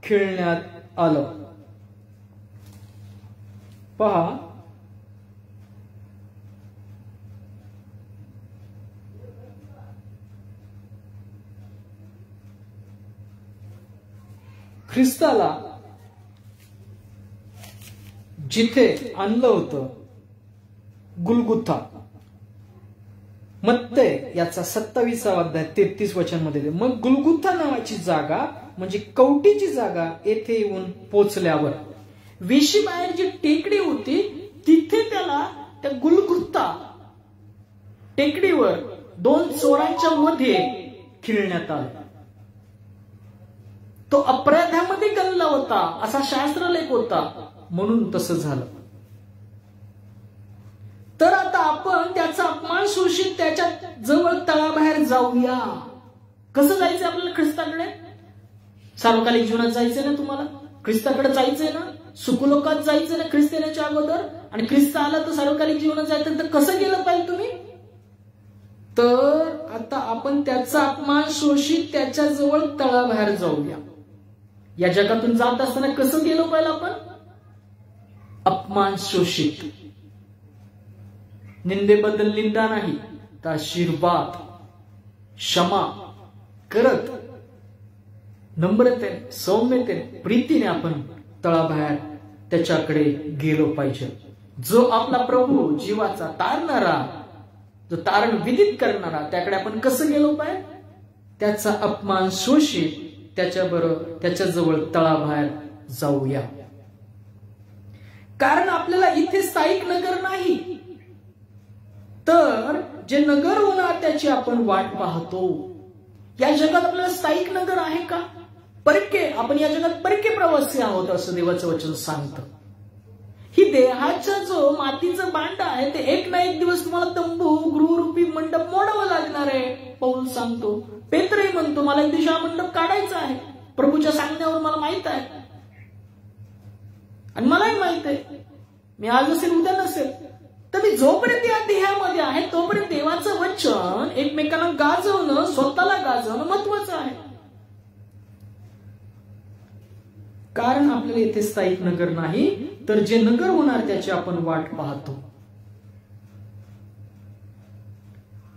खिळण्यात आलं. पहा, ख्रिस्ताला जिथे आणलं होतं, गुलगुथा, मत्ते याचा 27वा अध्याय 33 वचन मध्ये, मग गुलगुथा नावाची जागा म्हणजे कवटीची जागा येथे येऊन पोचल्यावर वेशीबाहेर जी टेकडी होती तिथे त्याला त्या गुलगुथा टेकडीवर 2 चोरांच्या मध्ये खिळण्यात आलं. तो अपराधामध्ये गल्ला होता असा शास्त्रलेख होता, म्हणून तसं झालं. तर आता आपण त्याचा अपमान शोषित त्याच्या जवळ तळाबाहेर जाऊया. कसं जायचं आपल्याला ख्रिस्ताकडे? सार्वकालिक जीवनात जायचंय ना तुम्हाला? ख्रिस्ताकडे जायचंय ना? सुखलोकात जायचंय ना ख्रिस्त येण्याच्या अगोदर? आणि ख्रिस्त आला तर सार्वकालिक जीवनात जायचं, तर कसं गेलं पाहिजे तुम्ही? तर आता आपण त्याचा अपमान शोषित त्याच्या जवळ तळाबाहेर जाऊया. या जगातून जात असताना कसं गेलो पाहिजे आपण? अपमान शोषित. निंदेबद्दल निंदा नाही, तर आशीर्वाद, क्षमा करत, नम्रतेने, सौम्यतेने, प्रीतीने आपण तळाबाहेर त्याच्याकडे गेलो पाहिजे. जो आपला प्रभू, जीवाचा तारणारा, जो तारण विदित करणारा, त्याकडे आपण कसं गेलो पाहिजे? त्याचा अपमान शोषित त्याच्याजवळ तळाबाहेर जाऊया. कारण आपल्याला इथे स्थायिक नगर नाही, तर जे नगर होणार त्याची आपण वाट पाहतो. या जगात आपल्याला स्थायिक नगर आहे का? परके, आपण या जगात परके प्रवासी आहोत असं देवाचं वचन सांगतं. ही देहाचा जो मातीचं भांड आहे ते एक ना एक दिवस तुम्हाला तंबू, गृहरूपी मंडप मोडावं लागणार आहे, पौल सांगतो. पेत्रही म्हणतो मला एक दिवशी हा मंडप काढायचा आहे. प्रभूच्या सांगण्यावर मला माहित आहे, आणि मलाही माहित आहे मी आज नसेल उद्या नसेल. तर मी जोपर्यंत या देहामध्ये आहे तोपर्यंत देवाचं वचन एकमेकांना गाजवणं, स्वतःला गाजवणं महत्वाचं आहे. कारण आपल्याला इथे स्थायिक नगर नाही, तर जे नगर होणार त्याची आपण वाट पाहतो.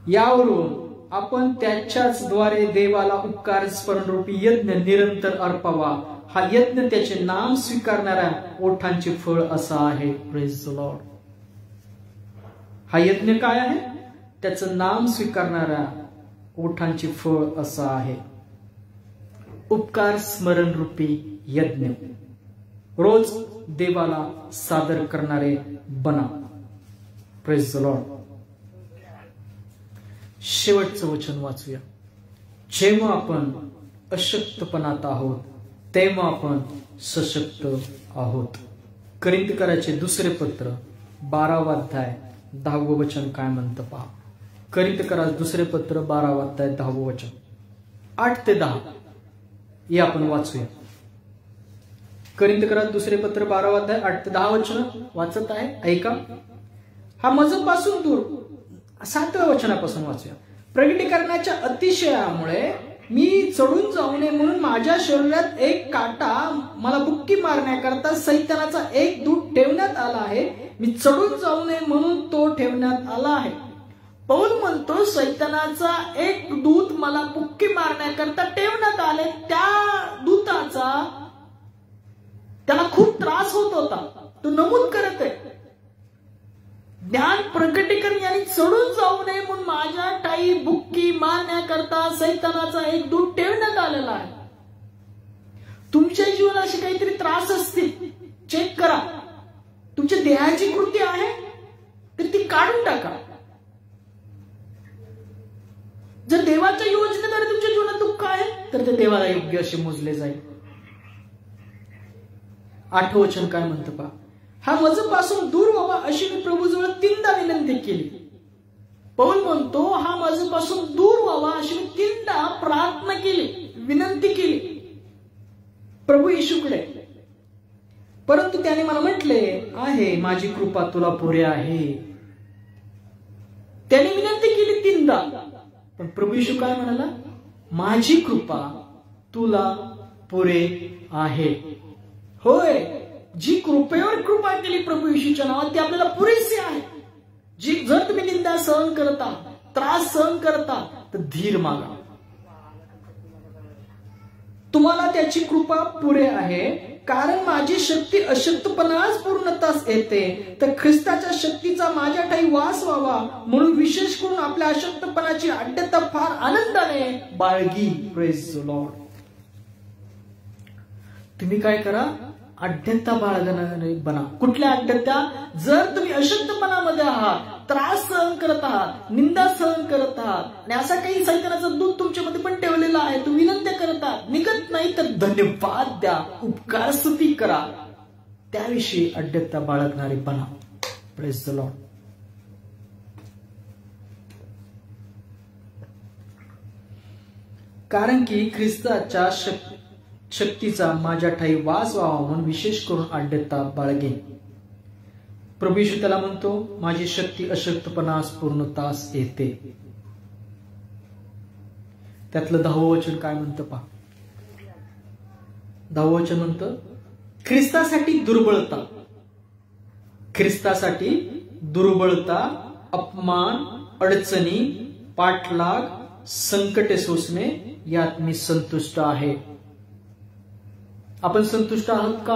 यावरून आपण त्याच्याच द्वारे देवाला उपकार स्मरणरूपी यज्ञ निरंतर अर्पावा हा यज्ञ त्याचे नाम स्वीकारणाऱ्या ओठांचे फळ असा आहे. Praise the Lord. हा यज्ञ काय आहे? त्याचं नाम स्वीकारणाऱ्या ओठांचे फळ असं आहे. उपकार स्मरण रूपी यज्ञ रोज देवाला सादर करणारे बना. Praise the Lord. शेवटचं वचन वाचूया. जेव्हा आपण अशक्तपणात आहोत तेव्हा आपण सशक्त आहोत. करिंथकराचे दुसरे पत्र 12वा अध्याय 10वं वचन काय म्हणतं पहा. करिंथकराचे दुसरे पत्र 12वा अध्याय 10वं वचन 8 ते 10 हे आपण वाचूया. करिंथकराचे दुसरे पत्र 12वा अध्याय 8 ते 10 वचन वाचत आहे, ऐका. हा मजपासून दूर 7व्या वचनापासून वाचूया. प्रगटीकरणाच्या अतिशयामुळे मी चढून जाऊ नये म्हणून माझ्या शरीरात एक काटा मला बुक्की मारण्याकरता सैतानाचा एक दूत ठेवण्यात आला आहे. मी चढून जाऊ नये म्हणून तो ठेवण्यात आला आहे. पौल म्हणतो सैतानाचा एक दूत मला बुक्की मारण्याकरता ठेवण्यात आले. त्या दूताचा त्याला खूप त्रास होत होता. तो नमूद करत आहे ज्ञान प्रकटीकरण यांनी चढून जाऊ नये म्हणून माझ्या टाई बुक्की मारण्याकरता सैतानाचा एक दूत ठेवण्यात आलेला आहे. तुमच्या जीवनात असे काहीतरी त्रास असतील, चेक करा. तुमच्या देहाची कृती आहे तर ती काढून टाका. जर देवाच्या योजनेद्वारे तुमच्या जीवनात दुःख आहे तर ते देवाला योग्य असे मोजले जाईल. 8वं वचन काय म्हणतं पहा. हा माझपासून दूर व्हावा अशी मी प्रभूजवळ 3दा विनंती केली. पौल म्हणतो हा माझपासून दूर व्हावा अशी मी 3दा प्रार्थना केली, विनंती केली प्रभू येशूकडे. परंतु त्याने मला म्हटले आहे माझी कृपा तुला पुरे आहे. त्याने विनंती केली 3दा, पण प्रभू येशू काय म्हणाला? माझी कृपा तुला पुरे आहे. होय, जी कृपेवर कृपा केली प्रभू येशूच्या नावात ती आपल्याला पुरेशी आहे. जी जर तुम्ही निंदा सहन करता, त्रास सहन करता तर धीर मागा. तुम्हाला त्याची कृपा पुरे आहे. कारण माझी शक्ती अशक्तपणास पूर्णतास येते तर ख्रिस्ताच्या शक्तीचा माझ्या ठाई वास व्हावा म्हणून विशेष करून आपल्या अशक्तपणाची अड्डता फार आनंदाने बाळगी. Praise the Lord. तुम्ही काय करा? अड्डता बाळगणारे बना. कुठल्या अड्डता? जर तुम्ही अशक्तपणामध्ये आहात, त्रास सहन करत आहात, निंदा सहन करत आहात आणि असा काही सैतानाचा दूत तुमच्यामध्ये पण ठेवलेला आहे, तुम्ही विनंत्या करत आहात, निघत नाही तर धन्यवाद द्या, उपकार स्तुती करा. त्याविषयी अड्डता बाळगणारे बना. Praise the lord. कारण की ख्रिस्ताच्या शक्तीचा माझ्या ठाई वास व्हावा म्हणून विशेष करून अड्डता बाळगेन. प्रभू येशू त्याला म्हणतो माझी शक्ती अशक्तपणास पूर्णतास येते. त्यातलं 10वं वचन काय म्हणतं पहा. 10वं वचन म्हणतं ख्रिस्तासाठी दुर्बळता. ख्रिस्तासाठी दुर्बळता, अपमान, अडचणी, पाठलाग, संकटे सोसणे यात मी संतुष्ट आहे. आपण संतुष्ट आहोत का?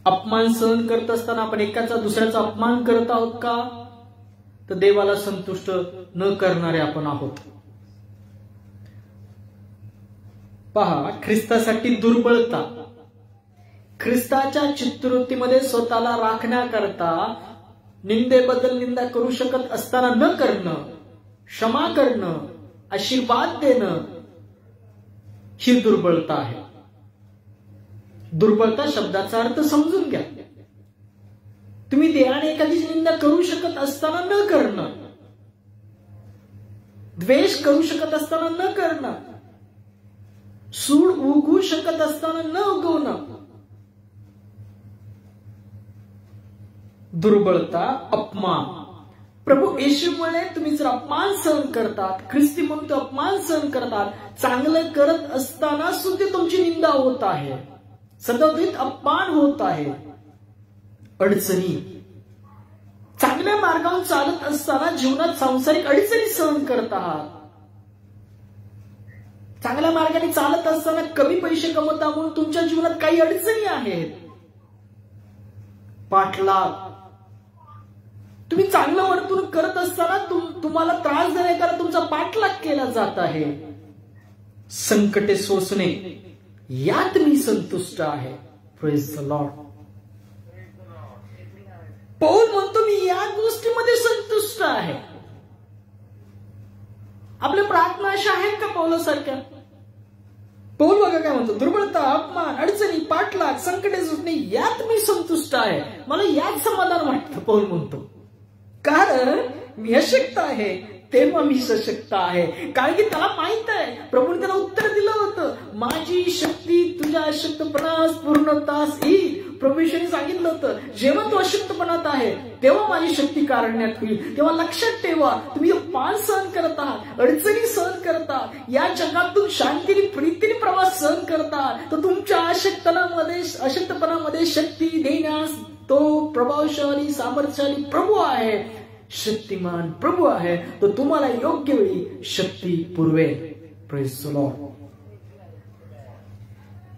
अपमान सहन करत असताना आपण एकाचा दुसऱ्याचा अपमान करत आहोत का? तर देवाला संतुष्ट न करणारे आपण आहोत. पहा, ख्रिस्तासाठी दुर्बळता. ख्रिस्ताच्या चित्तवृत्तीमध्ये स्वतःला राखण्याकरता निंदेबद्दल निंदा करू शकत असताना न करणं, क्षमा करणं, आशीर्वाद देणं ही दुर्बळता आहे. दुर्बळता शब्दाचा अर्थ समजून घ्या. तुम्ही देवाने एखादीची निंदा करू शकत असताना न करणं, द्वेष करू शकत असताना न करणं, सूड उगवू शकत असताना न उगवणं, दुर्बळता, अपमान. प्रभू येशूमुळे तुम्ही जर अपमान सहन करतात, ख्रिस्ती म्हणून तो अपमान सहन करतात, चांगलं करत असताना सुद्धा तुमची निंदा होत आहे, सतत अपमान होत आहे, अडचणी, चांगल्या मार्गावर चालत असताना जीवनात सांसारिक अडचणी सहन करत आहात, चांगल्या मार्गाने चालत असताना कमी पैसे कमवता म्हणून तुमच्या जीवनात काही अडचणी आहेत. पाठलाग, तुम्ही चांगलं वर्तणूक करत असताना तुम्हाला त्रास देण्याकरता तुमचा पाठलाग केला जात आहे. संकटे सोसणे यात मी संतुष्ट आहे. Praise the Lord. पौल म्हणतो मी या गोष्टीमध्ये संतुष्ट आहे. आपल्या प्रार्थना अशा आहेत का पौलासारख्या? पौल बघा काय म्हणतो, दुर्बलता, अपमान, अडचणी, पाठलाग, संकटे सुटणे यात मी संतुष्ट आहे. मला यात समाधान वाटतं. पौल म्हणतो कारण मी अशक्त आहे तेव्हा मी सशक्त आहे. कारण की त्याला माहित आहे, प्रभूने त्याला उत्तर दिलं होतं, माझी शक्ती तुझ्या अशक्तपणास पूर्णतास येईल. प्रभूने सांगितलं होतं, जेव्हा तू अशक्तपणात आहे तेव्हा माझी शक्ती काढण्यात होईल. तेव्हा लक्षात ठेवा, तुम्ही पान सहन करत आहात, अडचणी सहन करत आहात, या जगातून शांतीने प्रीतीने प्रवास सहन करत आहात, तर तुमच्या अशक्तपणामध्ये शक्ती देण्यास तो प्रभावशाली सामर्थ्यशाली प्रभू आहे, शक्तिमान प्रभू आहे. तो तुम्हाला योग्य वेळी शक्ती पुरवेल. Praise the lord.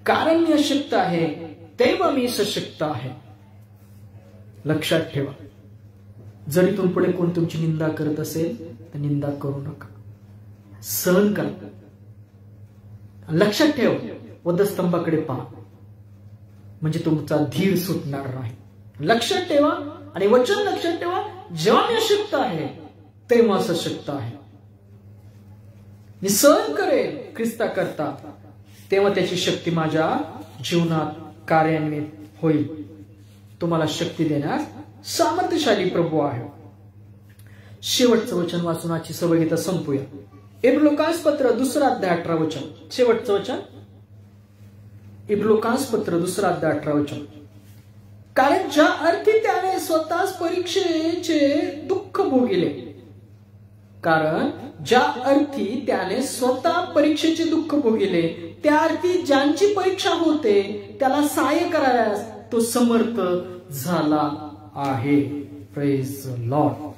कारण मी अशक्त आहे तेव्हा मी सशक्त आहे. लक्षात ठेवा, जरी इथून पुढे कोण तुमची निंदा करत असेल तर निंदा करू नका, सहन करा. लक्षात ठेव, वधस्तंभाकडे पहा, म्हणजे तुमचा धीर सुटणार नाही. लक्षात ठेवा आणि वचन लक्षात ठेवा, जेव्हा मी अशक्त आहे तेव्हा सशक्त आहे. मी सहन करेल ख्रिस्ता करता, तेव्हा त्याची शक्ती माझ्या जीवनात कार्यान्वित होईल. तुम्हाला शक्ती देण्यास सामर्थ्यशाली प्रभू आहे. शेवटचं वचन वाचून आजची सभा संपूया. इब्रिलोकांस पत्र 2 अध्याय 18 वचन. शेवटचं वचन, इब्रिलोकांस पत्र 2 अध्याय 18 वचन. कारण ज्या अर्थी त्याने स्वतःच परीक्षेचे दुःख भोगिले, कारण ज्या अर्थी त्याने स्वतः परीक्षेचे दुःख भोगिले, त्या अर्थी ज्यांची परीक्षा होते त्याला सहाय्य करायला तो समर्थ झाला आहे. Praise the Lord.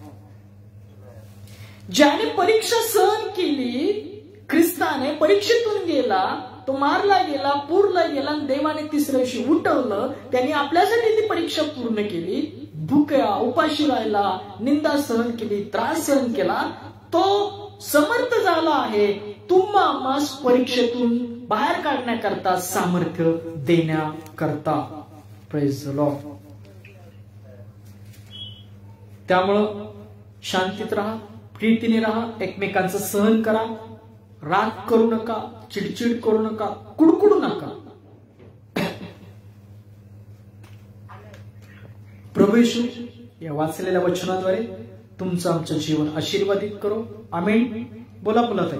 ज्याने परीक्षा सहन केली, ख्रिस्ताने परीक्षेतून गेला, तो मारला गेला, पुरला गेला, देवाने तिसऱ्या दिवशी उठवलं. त्यांनी आपल्यासाठी ती परीक्षा पूर्ण केली. भुक्या, उपाशी राहिला, निंदा सहन केली, त्रास सहन केला, तो समर्थ झाला आहे तुम्हाला परीक्षेतून बाहेर काढण्याकरता, सामर्थ्य देण्याकरता. Praise the Lord. त्यामुळं शांतीत राहा, प्रीतीने राहा, एकमेकांचं सहन करा, राग करू नका, चिडचिड करू नका, कुडकुडू नका. प्रभू येशू या वाचलेल्या वचनाद्वारे तुमचं आमचं जीवन आशीर्वादित करो. आमेन. बोला बोला ताई.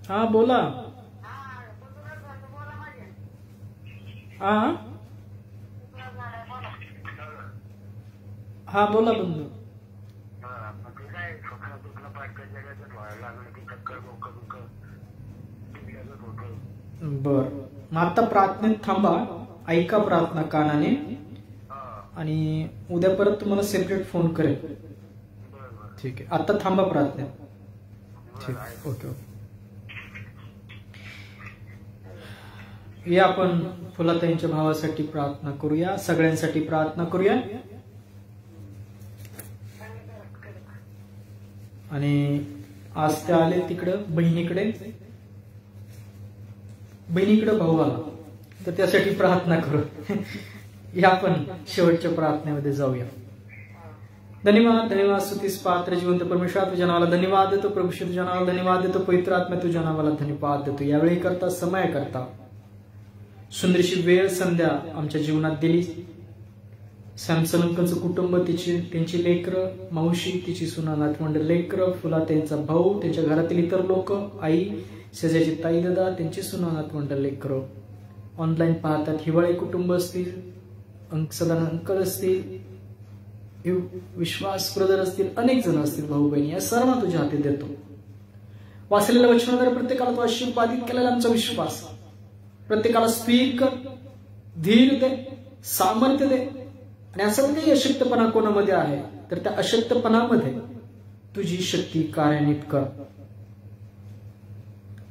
हा बोला. हा बोला बंधू. बर, मग आता प्रार्थनेत थांबा, ऐका प्रार्थना कानाने, आणि उद्या परत तुम्हाला सेपरेट फोन करेल. ठीक आहे, आता थांबा प्रार्थनेत. ठीक, ओके ओके. या आपण फुलाताईंच्या भावासाठी प्रार्थना करूया, सगळ्यांसाठी प्रार्थना करूया. आणि आज ते आले तिकडं बहिणीकडे भाऊ आला, तर त्यासाठी प्रार्थना करू. या आपण शेवटच्या प्रार्थनेमध्ये जाऊया. धन्यवाद धन्यवाद स्तुतीस पात्र जिवंत परमेश्वर, तुझ्या नावाला धन्यवाद देतो. प्रभू तुझ्या नावाला धन्यवाद देतो. पवित्र आत्मा तुझ्या नावाला धन्यवाद देतो. यावेळी करता, समय करता, सुंदरशी वेळ संध्या आमच्या जीवनात दिली. सॅमसन अंकलचं कुटुंब, त्यांची लेकरं, मावशी, तिची सुना, नातवंड, लेकरं, फुला त्यांचा भाऊ, त्यांच्या घरातील इतर लोक, आई, शेजारची ताई, दादा, त्यांची सुना, नातवंड, लेकरं ऑनलाईन पाहतात. हिवाळी कुटुंब असतील, सदानंद अंकल असतील, विश्वास ब्रदर असतील, अनेक जण असतील, भाऊ बहिणी, या सर्वांना तुझ्या हाती देतो. वाचलेल्या वचनाद्वारे प्रत्येकाला तो आशीर्वादित केलेला आमचा विश्वास. प्रत्येकाला स्थिर कर, धीर दे, सामर्थ्य दे. आणि असं काही अशक्तपणा कोणामध्ये आहे तर त्या अशक्तपणामध्ये तुझी शक्ती कार्यान्वित कर.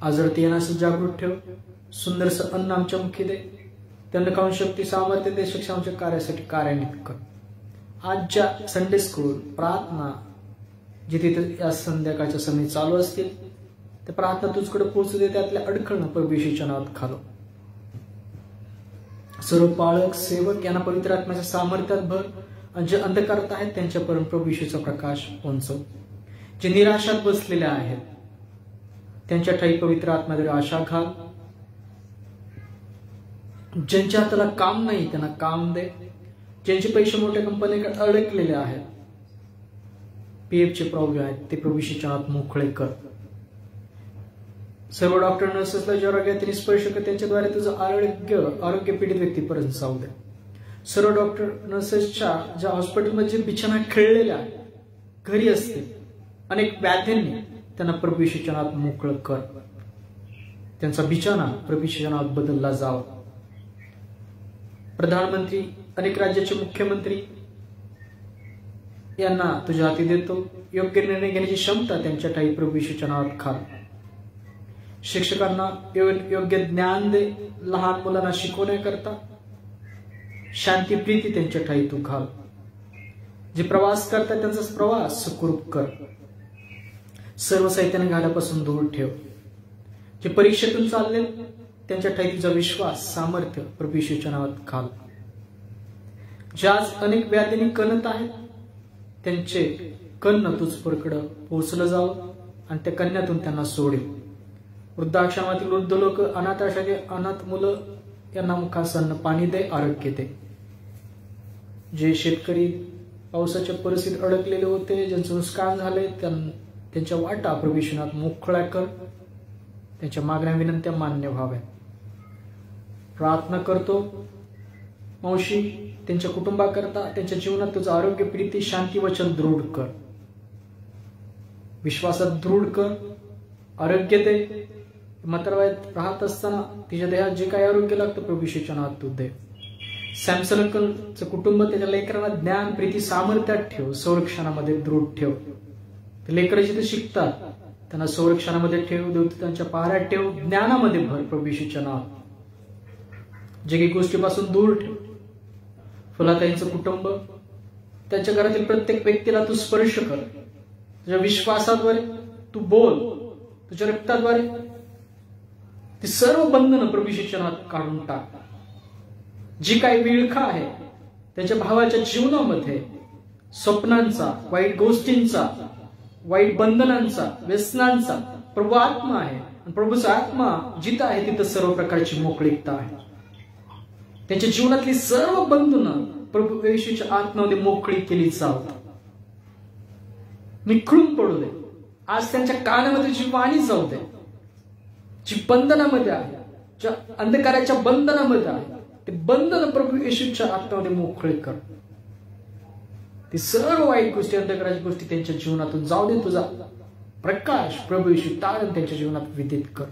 आजरती येण्यास जागृत ठेव. सुंदरसं अन्न आमच्या मुखी दे. त्यांना खाऊन शक्ती सामर्थ्य दे. शिक्षा आमच्या कार्यासाठी कार्यान्वित कर. आजच्या संडे स्कूल प्रार्थना जिथे या संध्याकाळच्या समय चालू असतील ते प्रार्थना तुझकडे पोहोचू दे. त्यातल्या अडखळणं प्रभू येशूच्या नावात घालव. सर्व पाळक सेवक यांना पवित्र आत्म्याच्या सामर्थ्यात भर. आणि जे अंधकारात आहेत त्यांच्यापर्यंत प्रभू येशूचा प्रकाश पोहोचव. जे निराशात बसलेले आहेत त्यांच्या ठाई पवित्र आत्म्याद्वारे आशा घाल. ज्यांच्या हाताला काम नाही त्यांना काम दे. ज्यांचे पैसे मोठ्या कंपन्यांकडे अडकलेले आहेत, पीएफचे प्रॉब्लेम आहेत, ते प्रभू येशूच्या नावात मोकळे कर. सर्व डॉक्टर नर्सेसला ज्या आरोग्याने स्पर्श कर, त्यांच्याद्वारे तुझं आरोग्य पीडित व्यक्तीपर्यंत जाऊ दे. सर्व डॉक्टर नर्सेसच्या ज्या हॉस्पिटलमध्ये बिछाना खेळलेल्या घरी असतील अनेक व्याधींनी, त्यांना प्रभू येशूच्या नावात मोकळं कर. त्यांचा बिछाना प्रभू येशूच्या नावात बदलला जावा. प्रधानमंत्री, अनेक राज्याचे मुख्यमंत्री यांना तुझ्या हाती देतो. योग्य निर्णय घेण्याची क्षमता त्यांच्या ठाई प्रभू येशूच्या नावात घाल. शिक्षकांना योग्य ज्ञान दे. लहान मुलांना शिकवण्याकरता शांती प्रीती त्यांच्या ठाई तू घाल. जे प्रवास करतात त्यांचा प्रवास सुखरूप कर. सर्व साहित्याने घाल्यापासून दूर ठेव. जे परीक्षेतून चालले त्यांच्या ठाई तुझा विश्वास सामर्थ्य प्रभू येशूच्या नावात घाल. ज्या अनेक व्याधींनी कणत आहेत त्यांचे कन्न तुझपर्यंत पोहोचलं जावं आणि त्या कन्यातून त्यांना सोडेल. वृद्धाश्रमातील वृद्ध लोक, अनाथ आश्रमातील अनाथ मुलं यांना मुखासन्न पाणी दे, आरोग्य दे. जे शेतकरी पावसाच्या परिस्थितीत अडकलेले होते, ज्यांचं नुकसान झाले, त्यांच्या वाटा प्रभू येशूच्या नावात मोकळ्या कर. त्यांच्या मागण्या विनंत्या मान्य व्हाव्या. प्रार्थना करतो मावशी, त्यांच्या कुटुंबाकरता, त्यांच्या जीवनात तुझं आरोग्य प्रीती शांती वचन दृढ कर. विश्वासात दृढ कर. आरोग्य दे. म्हातारवयात राहत असताना तिच्या देहात जे काही आरोग्य लागतं प्रभू येशूच्या नावात तू दे. सॅमसन अंकलचं कुटुंब त्याच्या लेकरांना ज्ञान प्रीती सामर्थ्यात ठेव. संरक्षणामध्ये दृढ ठेव. ते लेकरं जिथे शिकतात त्यांना संरक्षणामध्ये ठेव. देवदूतांच्या पहाऱ्यात ठेव. ज्ञानामध्ये भर प्रभू येशूच्या नावात. जे काही गोष्टीपासून दूर ठेव. फुलाताईंचं कुटुंब, त्यांच्या घरातील प्रत्येक व्यक्तीला तू स्पर्श कर. तुझ्या विश्वासाद्वारे तू बोल. तुझ्या रक्ताद्वारे ती सर्व बंधनं प्रभू येशूच्या नावात काढून टाक. जी काही विळखा आहे त्याच्या भावाच्या जीवनामध्ये स्वप्नांचा, वाईट गोष्टींचा, वाईट बंधनांचा, व्यसनांचा प्रभू आत्मा आहे. आणि प्रभूचा आत्मा जिथं आहे तिथं सर्व प्रकारची मोकळीकता आहे. त्यांच्या जीवनातली सर्व बंधनं प्रभू येशूच्या आत्म्यामध्ये मोकळी केली जावं. निखळून पडू दे. आज त्यांच्या कानामध्ये जी वाणी जाऊ दे, जी बंधनामध्ये आहे, ज्या अंधकाराच्या बंधनामध्ये आहे, ते बंधन प्रभू येशूच्या आत्म्यामध्ये मोकळे कर. ती सर्व वाईट गोष्टी, अंधकाराच्या गोष्टी त्यांच्या जीवनातून जाऊ दे. तुझा प्रकाश प्रभू येशू तारण त्यांच्या जीवनात विदित कर.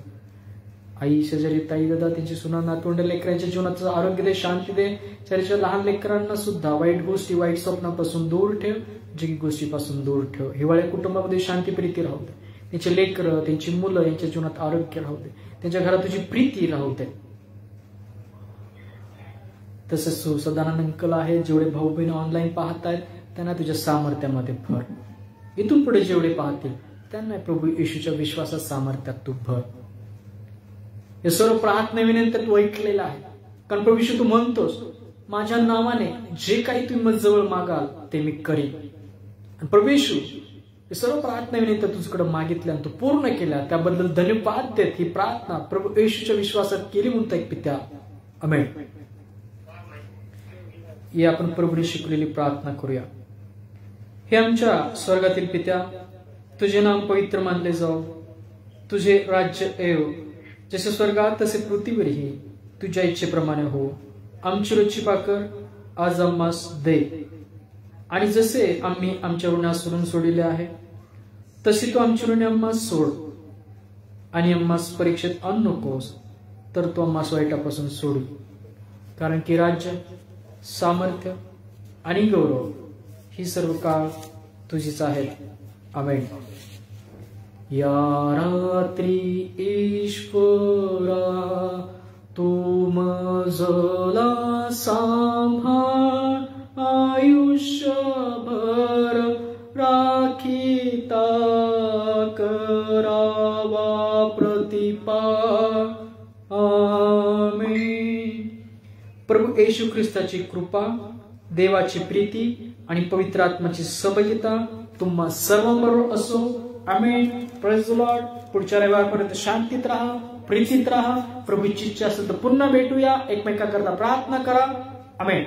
आई, शेजारी, ताई, दादा, त्यांची सुना, नातवंड, लेकरांच्या जीवनात आरोग्य दे, शांती दे. शरीराच्या लहान लेकरांना सुद्धा वाईट गोष्टी, वाईट स्वप्नापासून दूर ठेव. जगी गोष्टीपासून दूर ठेव. हिवाळ्या कुटुंबामध्ये शांती प्रीती राहू दे. त्यांचे लेकरं, त्यांची मुलं यांच्या जीवनात आरोग्य राहू दे. त्यांच्या घरात तुझी प्रीती राहू दे. तसंच सदानंद अंकल आहे, जेवढे भाऊ बहीण ऑनलाईन पाहतायत त्यांना तुझ्या सामर्थ्यामध्ये भर. इथून पुढे जेवढे पाहतील त्यांना प्रभू येशूच्या विश्वासात सामर्थ्यात तू भर. हे सर्व प्रार्थना विनंत्या तू ऐकलेला आहे. कारण प्रभू येशू तू म्हणतोस, माझ्या नावाने जे काही तुम्ही माझ्या जवळ मागाल ते मी करीन. आणि प्रभू येशू हे सर्व प्रार्थना विनंत्या तुझ्याकडे मागितल्या आणि तू पूर्ण केल्या, त्याबद्दल धन्यवाद देत ही प्रार्थना प्रभू येशूच्या विश्वासात केली म्हणतो एक पित्या. आमेन. ही आपण प्रभूने शिकलेली प्रार्थना करूया. हे आमच्या स्वर्गातील पित्या, तुझे नाम पवित्र मानले जाओ. तुझे राज्य येव. जसे स्वर्गात तसे पृथ्वीवरही तुझ्या इच्छेप्रमाणे हो. आमची रोजची भाकर आज आम्हास दे. आणि जसे आम्ही आमच्या ऋणास ऋण सोडिले आहे तशी तू आमची ऋणे आम्हास सोड. आणि आम्हास परीक्षेत आणू नकोस, तर तू आम्हास वाईटापासून सोडू. कारण की राज्य, सामर्थ्य आणि गौरव ही सर्व काळ तुझीच आहेत. आमेन. या रात्री ईश्वरा तू मजला सांभाळ, आयुष्यभर राखीता करावा प्रतिपाळ. आमेन. प्रभू येशू ख्रिस्ताची कृपा, देवाची प्रीती आणि पवित्र आत्म्याची सबलीता तुम्हा सर्वांबरोबर असो. आमेन. Praise the lord. पुढच्या रविवारपर्यंत शांतीत राहा, प्रीतीत राहा. प्रभूची इच्छा असेल तर पुन्हा भेटूया. एकमेकांकरता प्रार्थना करा. आमेन.